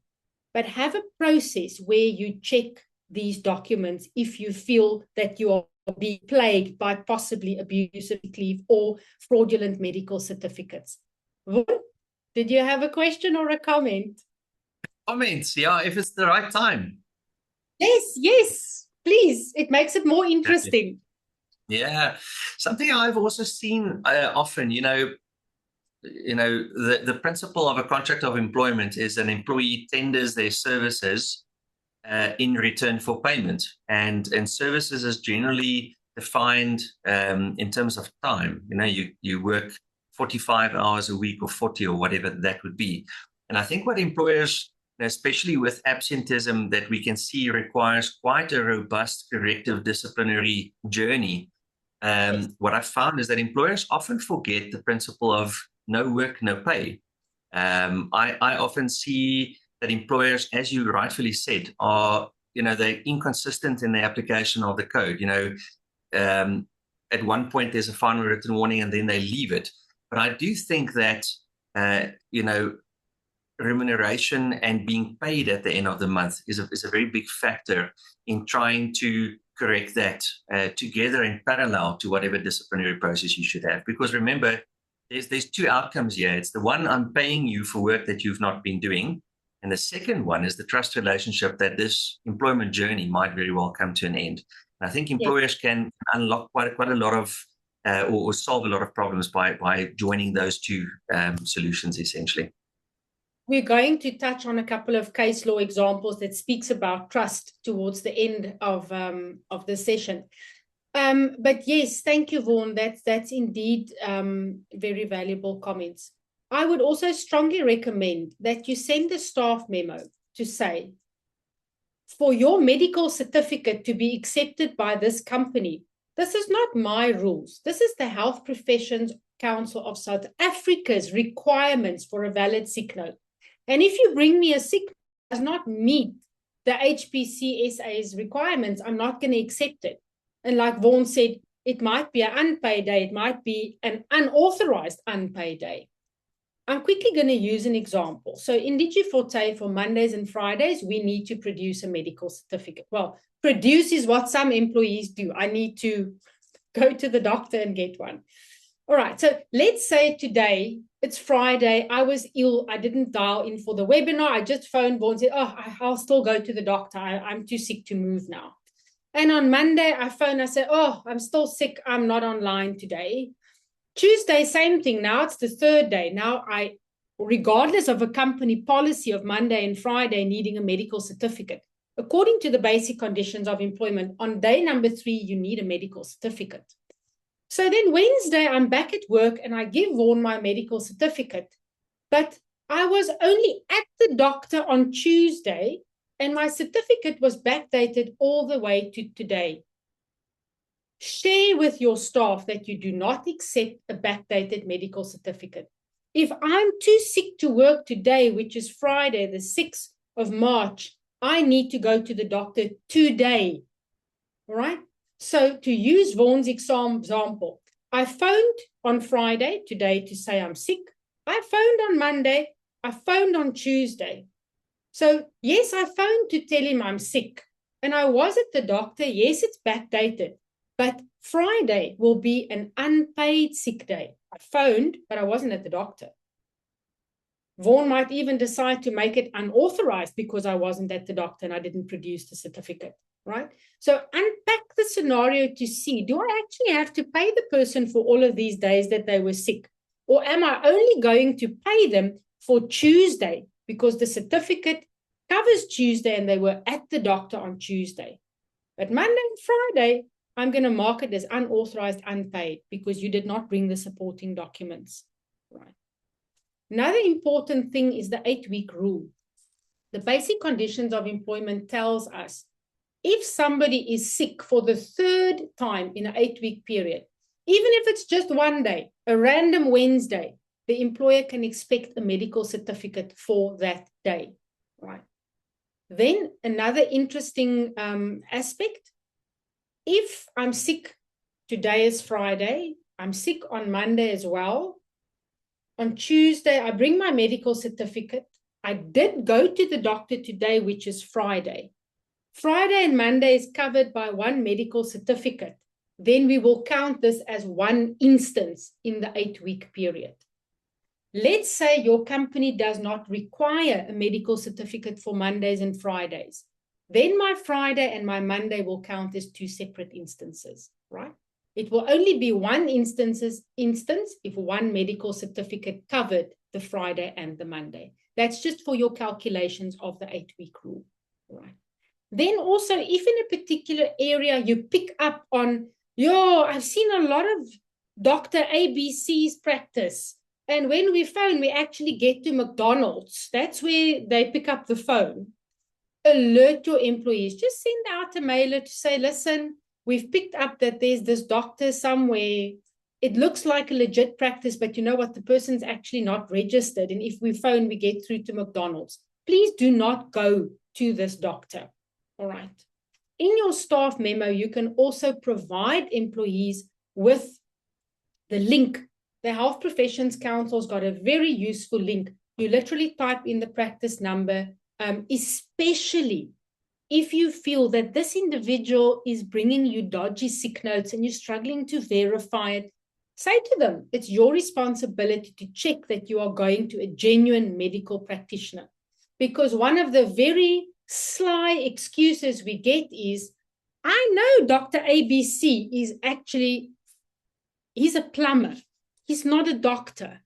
But have a process where you check these documents if you feel that you are being plagued by possibly abusive leave or fraudulent medical certificates. Did you have a question or a comment? Comments, yeah, if it's the right time. Yes, please. It makes it more interesting. Yeah, something I've also seen often, the principle of a contract of employment is an employee tenders their services in return for payment, and services is generally defined in terms of time. You work 45 hours a week or 40 or whatever that would be. And I think what employers, especially with absenteeism, that we can see requires quite a robust corrective disciplinary journey. What I've found is that employers often forget the principle of no work, no pay. I often see that employers, as you rightfully said, are, they're inconsistent in the application of the code. At one point there's a final written warning and then they leave it. But I do think that, remuneration and being paid at the end of the month is a very big factor in trying to correct that together in parallel to whatever disciplinary process you should have. Because remember, there's two outcomes here. It's the one, I'm paying you for work that you've not been doing. And the second one is the trust relationship that this employment journey might very well come to an end. And I think employers can unlock quite a lot of or solve a lot of problems by joining those two solutions, essentially. We're going to touch on a couple of case law examples that speaks about trust towards the end of the session. But yes, thank you, Vaughan. That's indeed very valuable comments. I would also strongly recommend that you send a staff memo to say, for your medical certificate to be accepted by this company, this is not my rules. This is the Health Professions Council of South Africa's requirements for a valid sick note. And if you bring me a sick note that does not meet the HPCSA's requirements, I'm not going to accept it. And like Vaughan said, it might be an unpaid day. It might be an unauthorized unpaid day. I'm quickly going to use an example. So in Digiforte, for Mondays and Fridays, we need to produce a medical certificate. Well, produce is what some employees do. I need to go to the doctor and get one. All right, so let's say today, it's Friday, I was ill, I didn't dial in for the webinar, I just phoned Vaughan and said, I'll still go to the doctor, I'm too sick to move now. And on Monday, I phone, I say, I'm still sick, I'm not online today. Tuesday, same thing, now it's the third day. Now I regardless of a company policy of Monday and Friday needing a medical certificate. According to the basic conditions of employment, on day number 3, you need a medical certificate. So then Wednesday, I'm back at work and I give Vaughan my medical certificate. But I was only at the doctor on Tuesday and my certificate was backdated all the way to today. Share with your staff that you do not accept a backdated medical certificate. If I'm too sick to work today, which is Friday, the 6th of March, I need to go to the doctor today. All right? So to use Vaughan's example, I phoned on Friday today to say I'm sick. I phoned on Monday. I phoned on Tuesday. So yes, I phoned to tell him I'm sick. And I was at the doctor. Yes, it's backdated. But Friday will be an unpaid sick day. I phoned, but I wasn't at the doctor. Vaughan might even decide to make it unauthorized because I wasn't at the doctor and I didn't produce the certificate, right? So unpack the scenario to see, do I actually have to pay the person for all of these days that they were sick? Or am I only going to pay them for Tuesday because the certificate covers Tuesday and they were at the doctor on Tuesday? But Monday and Friday, I'm going to mark it as unauthorized, unpaid, because you did not bring the supporting documents, right? Another important thing is the 8-week rule. The basic conditions of employment tells us if somebody is sick for the 3rd time in an 8-week period, even if it's just one day, a random Wednesday, the employer can expect a medical certificate for that day, right? Then another interesting aspect, if I'm sick, today is Friday, I'm sick on Monday as well. On Tuesday, I bring my medical certificate. I did go to the doctor today, which is Friday. Friday and Monday is covered by one medical certificate. Then we will count this as one instance in the 8-week period. Let's say your company does not require a medical certificate for Mondays and Fridays. Then my Friday and my Monday will count as 2 separate instances, right? It will only be one instance if one medical certificate covered the Friday and the Monday. That's just for your calculations of the 8-week rule, right? Then also, if in a particular area you pick up on, I've seen a lot of Dr. ABC's practice. And when we phone, we actually get to McDonald's. That's where they pick up the phone. Alert your employees. Just send out a mailer to say, listen, we've picked up that there's this doctor somewhere. It looks like a legit practice, but you know what? The person's actually not registered. And if we phone, we get through to McDonald's. Please do not go to this doctor. All right. In your staff memo, you can also provide employees with the link. The Health Professions Council's got a very useful link. You literally type in the practice number, especially if you feel that this individual is bringing you dodgy sick notes and you're struggling to verify it. Say to them, it's your responsibility to check that you are going to a genuine medical practitioner. Because one of the very sly excuses we get is, I know Dr. ABC is actually, he's a plumber. He's not a doctor.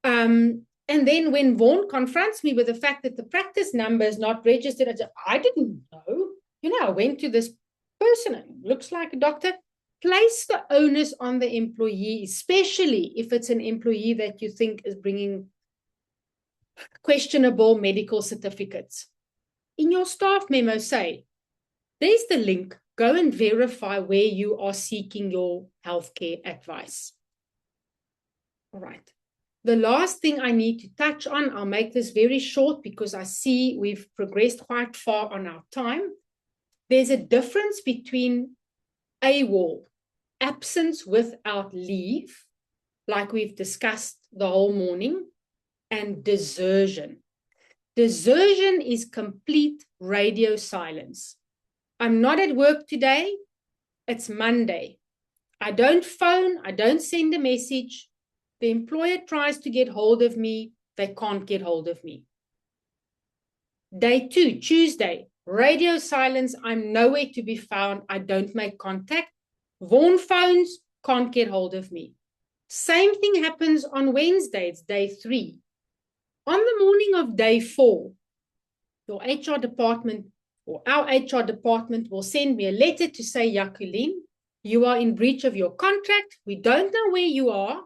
And then when Vaughan confronts me with the fact that the practice number is not registered, I say, I didn't know. I went to this person and looks like a doctor. Place the onus on the employee, especially if it's an employee that you think is bringing questionable medical certificates. In your staff memo, say, there's the link. Go and verify where you are seeking your healthcare advice. All right. The last thing I need to touch on, I'll make this very short because I see we've progressed quite far on our time. There's a difference between AWOL, absence without leave, like we've discussed the whole morning, and desertion. Desertion is complete radio silence. I'm not at work today. It's Monday. I don't phone. I don't send a message. The employer tries to get hold of me. They can't get hold of me. Day 2, Tuesday, radio silence. I'm nowhere to be found. I don't make contact. Vaughan phones, can't get hold of me. Same thing happens on Wednesday. It's day 3. On the morning of day 4, your HR department or our HR department will send me a letter to say, Jacqueline, you are in breach of your contract. We don't know where you are.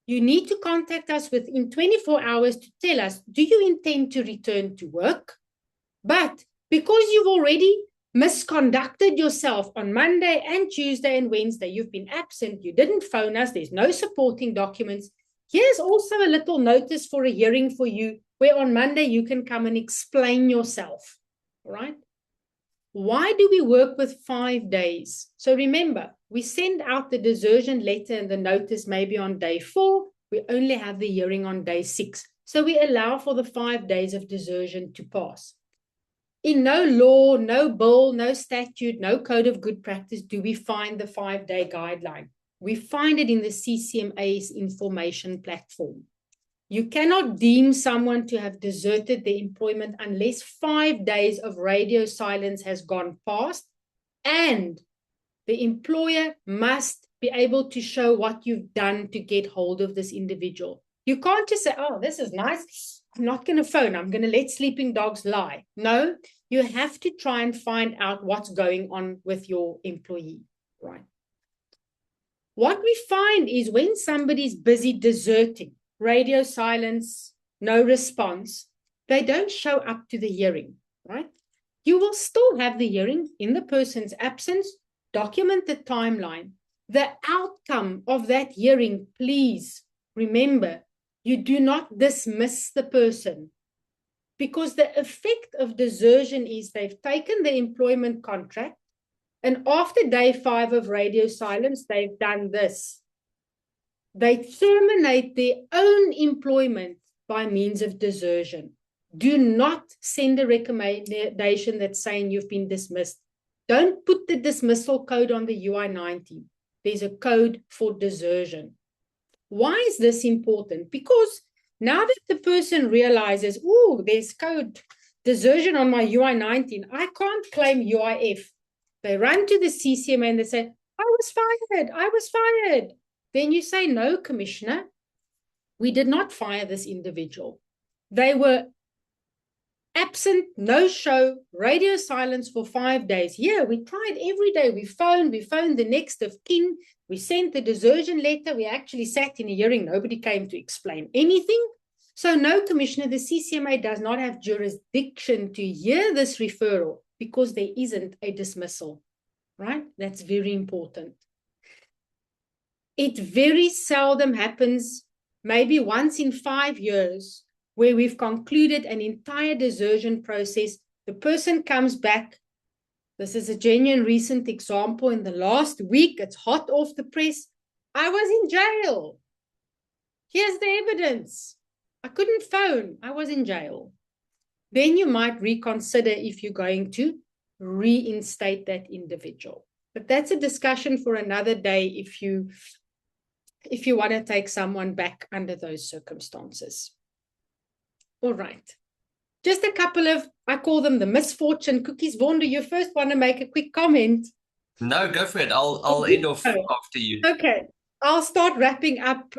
You need to contact us within 24 hours to tell us, do you intend to return to work? But because you've already misconducted yourself on Monday and Tuesday and Wednesday, you've been absent, you didn't phone us, there's no supporting documents. Here's also a little notice for a hearing for you, where on Monday you can come and explain yourself, all right? Why do we work with 5 days? So remember, we send out the desertion letter and the notice maybe on day 4. We only have the hearing on day 6. So we allow for the 5 days of desertion to pass. In no law, no bill, no statute, no code of good practice do we find the 5-day guideline. We find it in the CCMA's information platform. You cannot deem someone to have deserted their employment unless 5 days of radio silence has gone past, and the employer must be able to show what you've done to get hold of this individual. You can't just say, oh, this is nice, I'm not going to phone, I'm going to let sleeping dogs lie. No, you have to try and find out what's going on with your employee, right? What we find is when somebody's busy deserting, radio silence, no response, they don't show up to the hearing, right? You will still have the hearing in the person's absence, document the timeline. The outcome of that hearing, please remember, you do not dismiss the person, because the effect of desertion is they've taken the employment contract, and after day 5 of radio silence, they've done this. They terminate their own employment by means of desertion. Do not send a recommendation that's saying you've been dismissed. Don't put the dismissal code on the UI-19. There's a code for desertion. Why is this important? Because now that the person realizes, oh, there's code desertion on my UI-19, I can't claim UIF. They run to the CCMA and they say, I was fired. Then you say, no, Commissioner, we did not fire this individual. They were absent, no show, radio silence for 5 days. Yeah, we tried every day. We phoned the next of kin. We sent the desertion letter. We actually sat in a hearing. Nobody came to explain anything. So no, Commissioner, the CCMA does not have jurisdiction to hear this referral because there isn't a dismissal, right? That's very important. It very seldom happens, maybe once in 5 years, where we've concluded an entire desertion process. The person comes back. This is a genuine recent example in the last week. It's hot off the press. I was in jail. Here's the evidence. I couldn't phone. I was in jail. Then you might reconsider if you're going to reinstate that individual. But that's a discussion for another day if you want to take someone back under those circumstances. All right. Just a couple of, I call them the misfortune cookies. Vaughan, do you first want to make a quick comment? No, go for it. I'll end off after you. Okay. I'll start wrapping up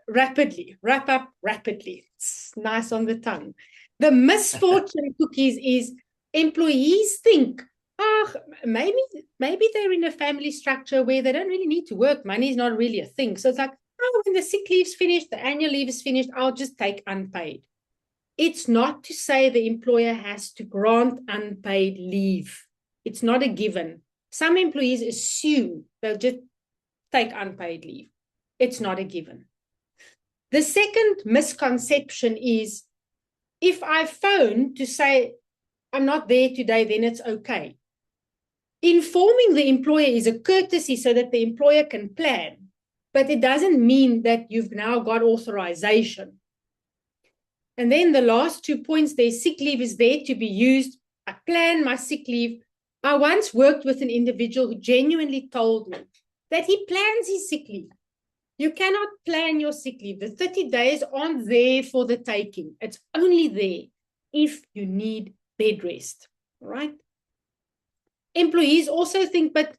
rapidly. Wrap up rapidly. It's nice on the tongue. The misfortune cookies is employees think, oh, maybe they're in a family structure where they don't really need to work. Money is not really a thing. So it's like, oh, when the sick leave's finished, the annual leave is finished, I'll just take unpaid. It's not to say the employer has to grant unpaid leave. It's not a given. Some employees assume they'll just take unpaid leave. It's not a given. The second misconception is, if I phone to say I'm not there today, then it's okay. Informing the employer is a courtesy so that the employer can plan, but it doesn't mean that you've now got authorization. And then the last 2 points, their sick leave is there to be used. I plan my sick leave. I once worked with an individual who genuinely told me that he plans his sick leave. You cannot plan your sick leave. The 30 days aren't there for the taking. It's only there if you need bed rest, right? Employees also think, but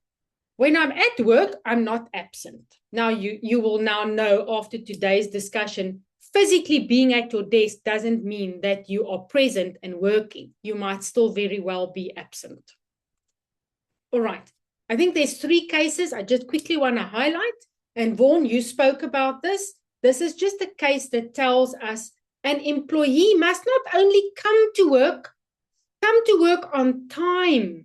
when I'm at work, I'm not absent. Now, you will now know after today's discussion, physically being at your desk doesn't mean that you are present and working. You might still very well be absent. All right. I think there's 3 cases I just quickly want to highlight. And Vaughan, you spoke about this. This is just a case that tells us an employee must not only come to work on time,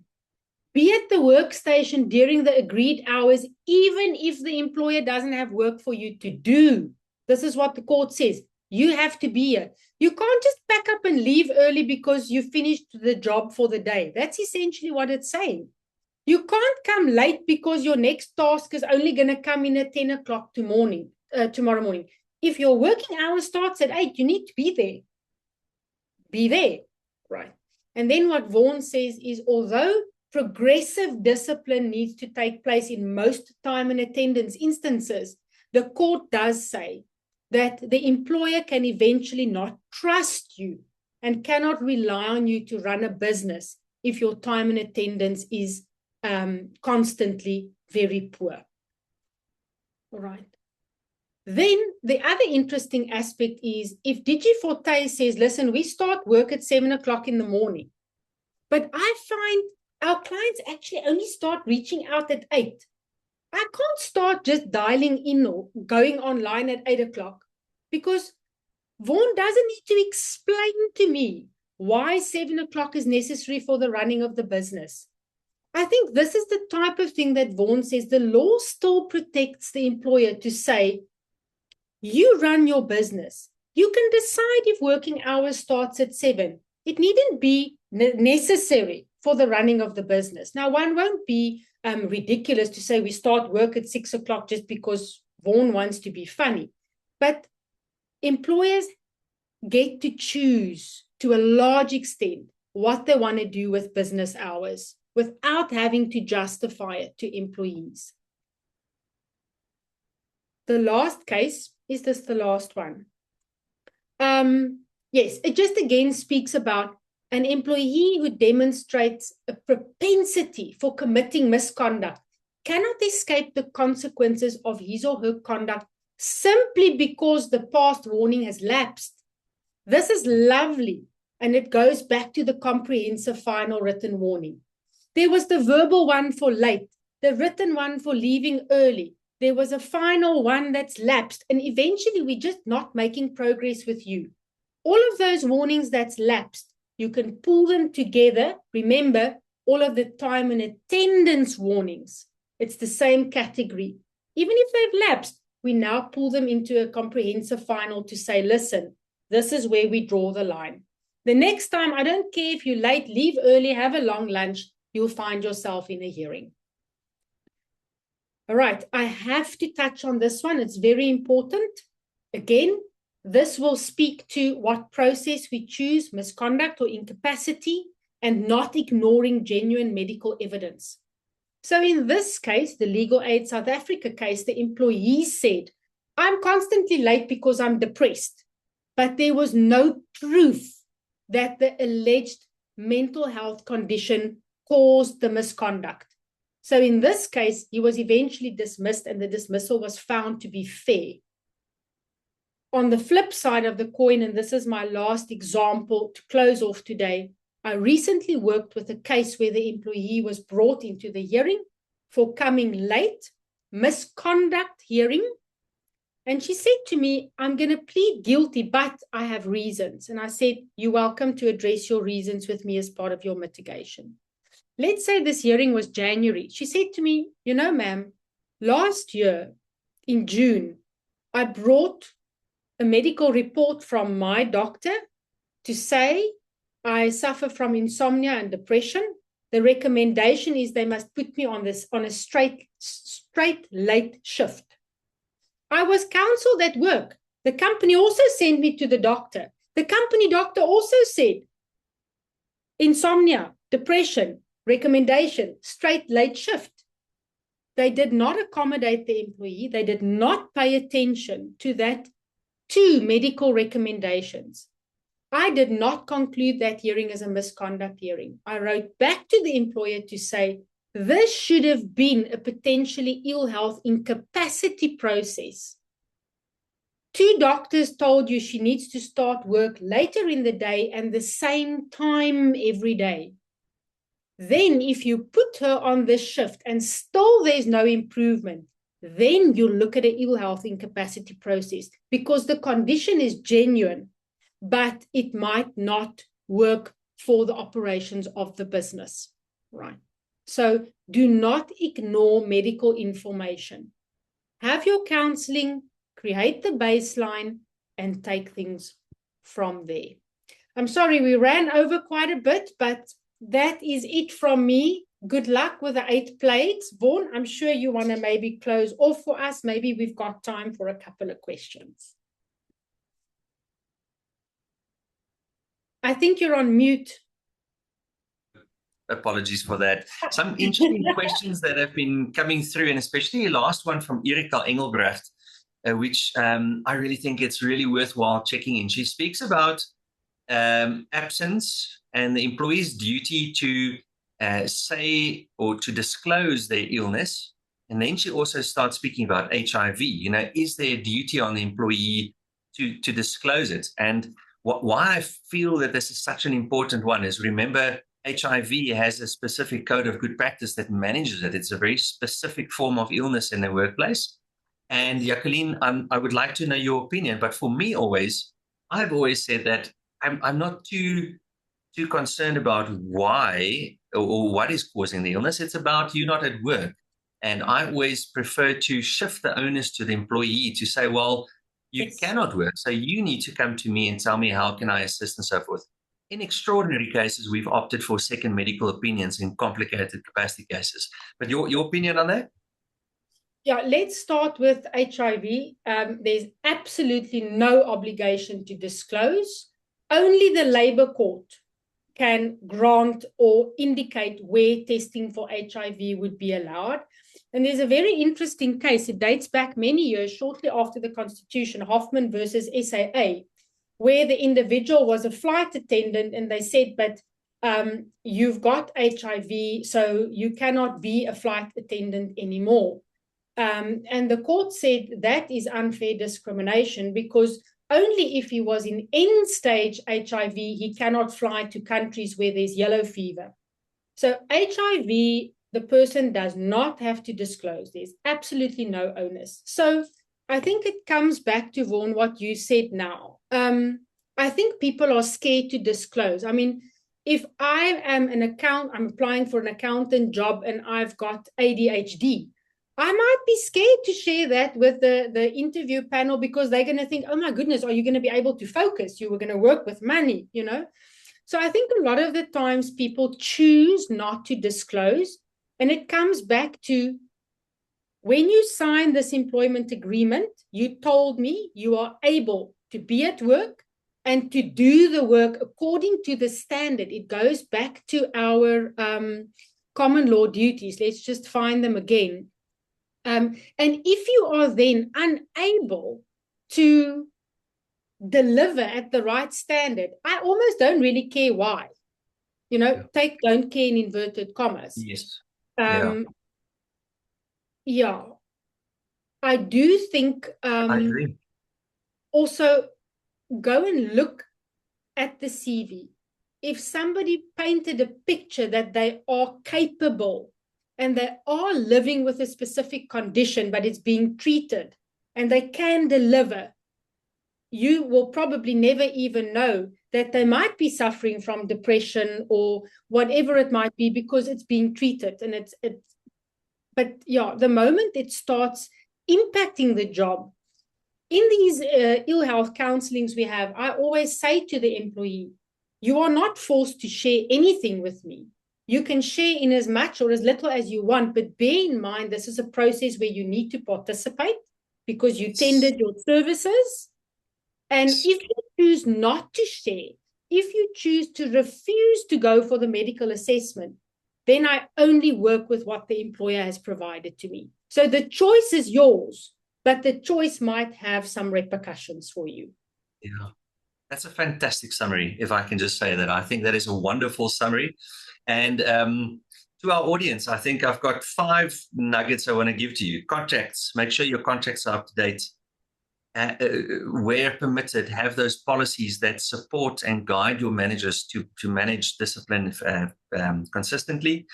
be at the workstation during the agreed hours, even if the employer doesn't have work for you to do. This is what the court says. You have to be here. You can't just pack up and leave early because you finished the job for the day. That's essentially what it's saying. You can't come late because your next task is only going to come in at 10 o'clock tomorrow morning. If your working hour starts at 8, you need to be there. Be there, right? And then what Vaughan says is, although progressive discipline needs to take place in most time and attendance instances, the court does say that the employer can eventually not trust you and cannot rely on you to run a business if your time and attendance is constantly very poor. All right. Then the other interesting aspect is if Digiforte says, listen, we start work at 7 o'clock in the morning, but I find our clients actually only start reaching out at 8. I can't start just dialing in or going online at 8 o'clock because Vaughan doesn't need to explain to me why 7 o'clock is necessary for the running of the business. I think this is the type of thing that Vaughan says the law still protects the employer to say, you run your business. You can decide if working hours starts at 7. It needn't be necessary for the running of the business. Now, one won't be ridiculous to say we start work at 6 o'clock just because Vaughan wants to be funny. But employers get to choose to a large extent what they want to do with business hours without having to justify it to employees. The last case, is this the last one? Yes, it just again speaks about an employee who demonstrates a propensity for committing misconduct cannot escape the consequences of his or her conduct simply because the past warning has lapsed. This is lovely, and it goes back to the comprehensive final written warning. There was the verbal one for late, the written one for leaving early. There was a final one that's lapsed, and eventually we're just not making progress with you. All of those warnings that's lapsed, you can pull them together. Remember, all of the time and attendance warnings, it's the same category. Even if they've lapsed, we now pull them into a comprehensive final to say, listen, this is where we draw the line. The next time, I don't care if you're late, leave early, have a long lunch, you'll find yourself in a hearing. All right, I have to touch on this one. It's very important. Again, this will speak to what process we choose, misconduct or incapacity, and not ignoring genuine medical evidence. So in this case, the Legal Aid South Africa case, the employee said, I'm constantly late because I'm depressed, but there was no proof that the alleged mental health condition caused the misconduct. So in this case, he was eventually dismissed, and the dismissal was found to be fair. On the flip side of the coin, and this is my last example to close off today, I recently worked with a case where the employee was brought into the hearing for coming late, misconduct hearing. And she said to me, I'm going to plead guilty, but I have reasons. And I said, you're welcome to address your reasons with me as part of your mitigation. Let's say this hearing was January. She said to me, you know, ma'am, last year in June, I brought a medical report from my doctor to say I suffer from insomnia and depression. The recommendation is they must put me on a straight late shift. I was counseled at work. The company also sent me to the doctor. The company doctor also said insomnia, depression, recommendation, straight late shift. They did not accommodate the employee. They did not pay attention to that 2 medical recommendations. I did not conclude that hearing as a misconduct hearing. I wrote back to the employer to say, this should have been a potentially ill health incapacity process. 2 doctors told you she needs to start work later in the day and the same time every day. Then if you put her on this shift and still there's no improvement, then you look at an ill health incapacity process, because the condition is genuine, but it might not work for the operations of the business, right? So do not ignore medical information. Have your counseling, create the baseline, and take things from there. I'm sorry, we ran over quite a bit, but that is it from me. Good luck with the 8 plates. Vaughan, I'm sure you want to maybe close off for us. Maybe we've got time for a couple of questions. I think you're on mute. Apologies for that. Some interesting questions that have been coming through, and especially the last one from Erika Engelbrecht, which I really think it's really worthwhile checking in. She speaks about absence and the employee's duty to say or to disclose their illness. And then she also starts speaking about HIV. You know, is there a duty on the employee to disclose it? And why I feel that this is such an important one is, remember, HIV has a specific code of good practice that manages it. It's a very specific form of illness in the workplace. And Jacqueline, I would like to know your opinion. But for me, I've always said that I'm not too concerned about why or what is causing the illness. It's about you not at work. And I always prefer to shift the onus to the employee to say, well, you cannot work, so you need to come to me and tell me how can I assist and so forth. In extraordinary cases, we've opted for second medical opinions in complicated capacity cases. But your opinion on that? Yeah, let's start with HIV. There's absolutely no obligation to disclose. Only the Labour Court can grant or indicate where testing for HIV would be allowed. And there's a very interesting case. It dates back many years, shortly after the Constitution, Hoffman versus SAA, where the individual was a flight attendant and they said, but you've got HIV, so you cannot be a flight attendant anymore. And the court said that is unfair discrimination, because only if he was in end-stage HIV, he cannot fly to countries where there's yellow fever. So HIV, the person does not have to disclose. There's absolutely no onus. So I think it comes back to, Vaughan, what you said now. I think people are scared to disclose. I mean, if I am I'm applying for an accountant job and I've got ADHD, I might be scared to share that with the interview panel, because they're going to think, oh my goodness, are you going to be able to focus? You were going to work with money, you know? So I think a lot of the times people choose not to disclose. And it comes back to, when you sign this employment agreement, you told me you are able to be at work and to do the work according to the standard. It goes back to our common law duties. Let's just find them again. And if you are then unable to deliver at the right standard, I almost don't really care why. You know, take don't care in inverted commas. Yes. Yeah. I do think I agree. Also go and look at the CV. If somebody painted a picture that they are capable and they are living with a specific condition, but it's being treated and they can deliver, you will probably never even know that they might be suffering from depression or whatever it might be, because it's being treated. And but yeah, the moment it starts impacting the job, in these ill health counselings we have, I always say to the employee, you are not forced to share anything with me. You can share in as much or as little as you want, but bear in mind, this is a process where you need to participate because you tendered your services. And if you choose not to share, if you choose to refuse to go for the medical assessment, then I only work with what the employer has provided to me. So the choice is yours, but the choice might have some repercussions for you. Yeah, that's a fantastic summary, if I can just say that. I think that is a wonderful summary. And to our audience, I think I've got 5 nuggets I want to give to you. Contacts. Make sure your contacts are up to date. where permitted, have those policies that support and guide your managers to manage discipline consistently.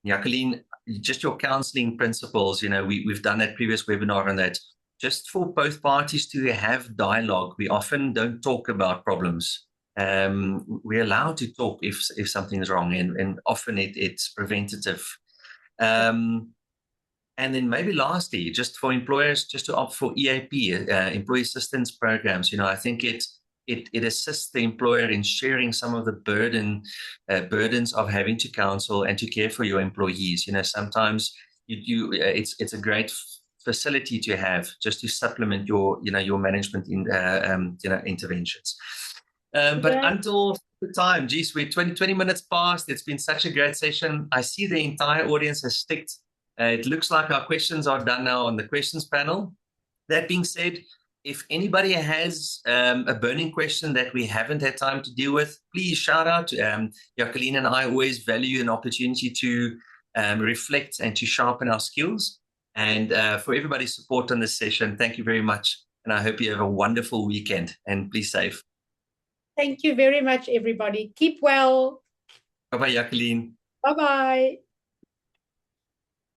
Jacqueline, just your counseling principles, we've done that previous webinar on that. Just for both parties to have dialogue. We often don't talk about problems. We're allowed to talk if something is wrong, and often it's preventative. And then maybe lastly, just for employers, just to opt for EAP, employee assistance programs. I think it assists the employer in sharing some of the burdens of having to counsel and to care for your employees. Sometimes it's a great facility to have just to supplement your management interventions. But until the time, geez, we're 20 minutes past. It's been such a great session. I see the entire audience has sticked. It looks like our questions are done now on the questions panel. That being said, if anybody has a burning question that we haven't had time to deal with, please shout out. Jacqueline and I always value an opportunity to reflect and to sharpen our skills. And for everybody's support on this session, thank you very much. And I hope you have a wonderful weekend, and please safe. Thank you very much, everybody. Keep well. Bye-bye, Jacqueline. Bye-bye.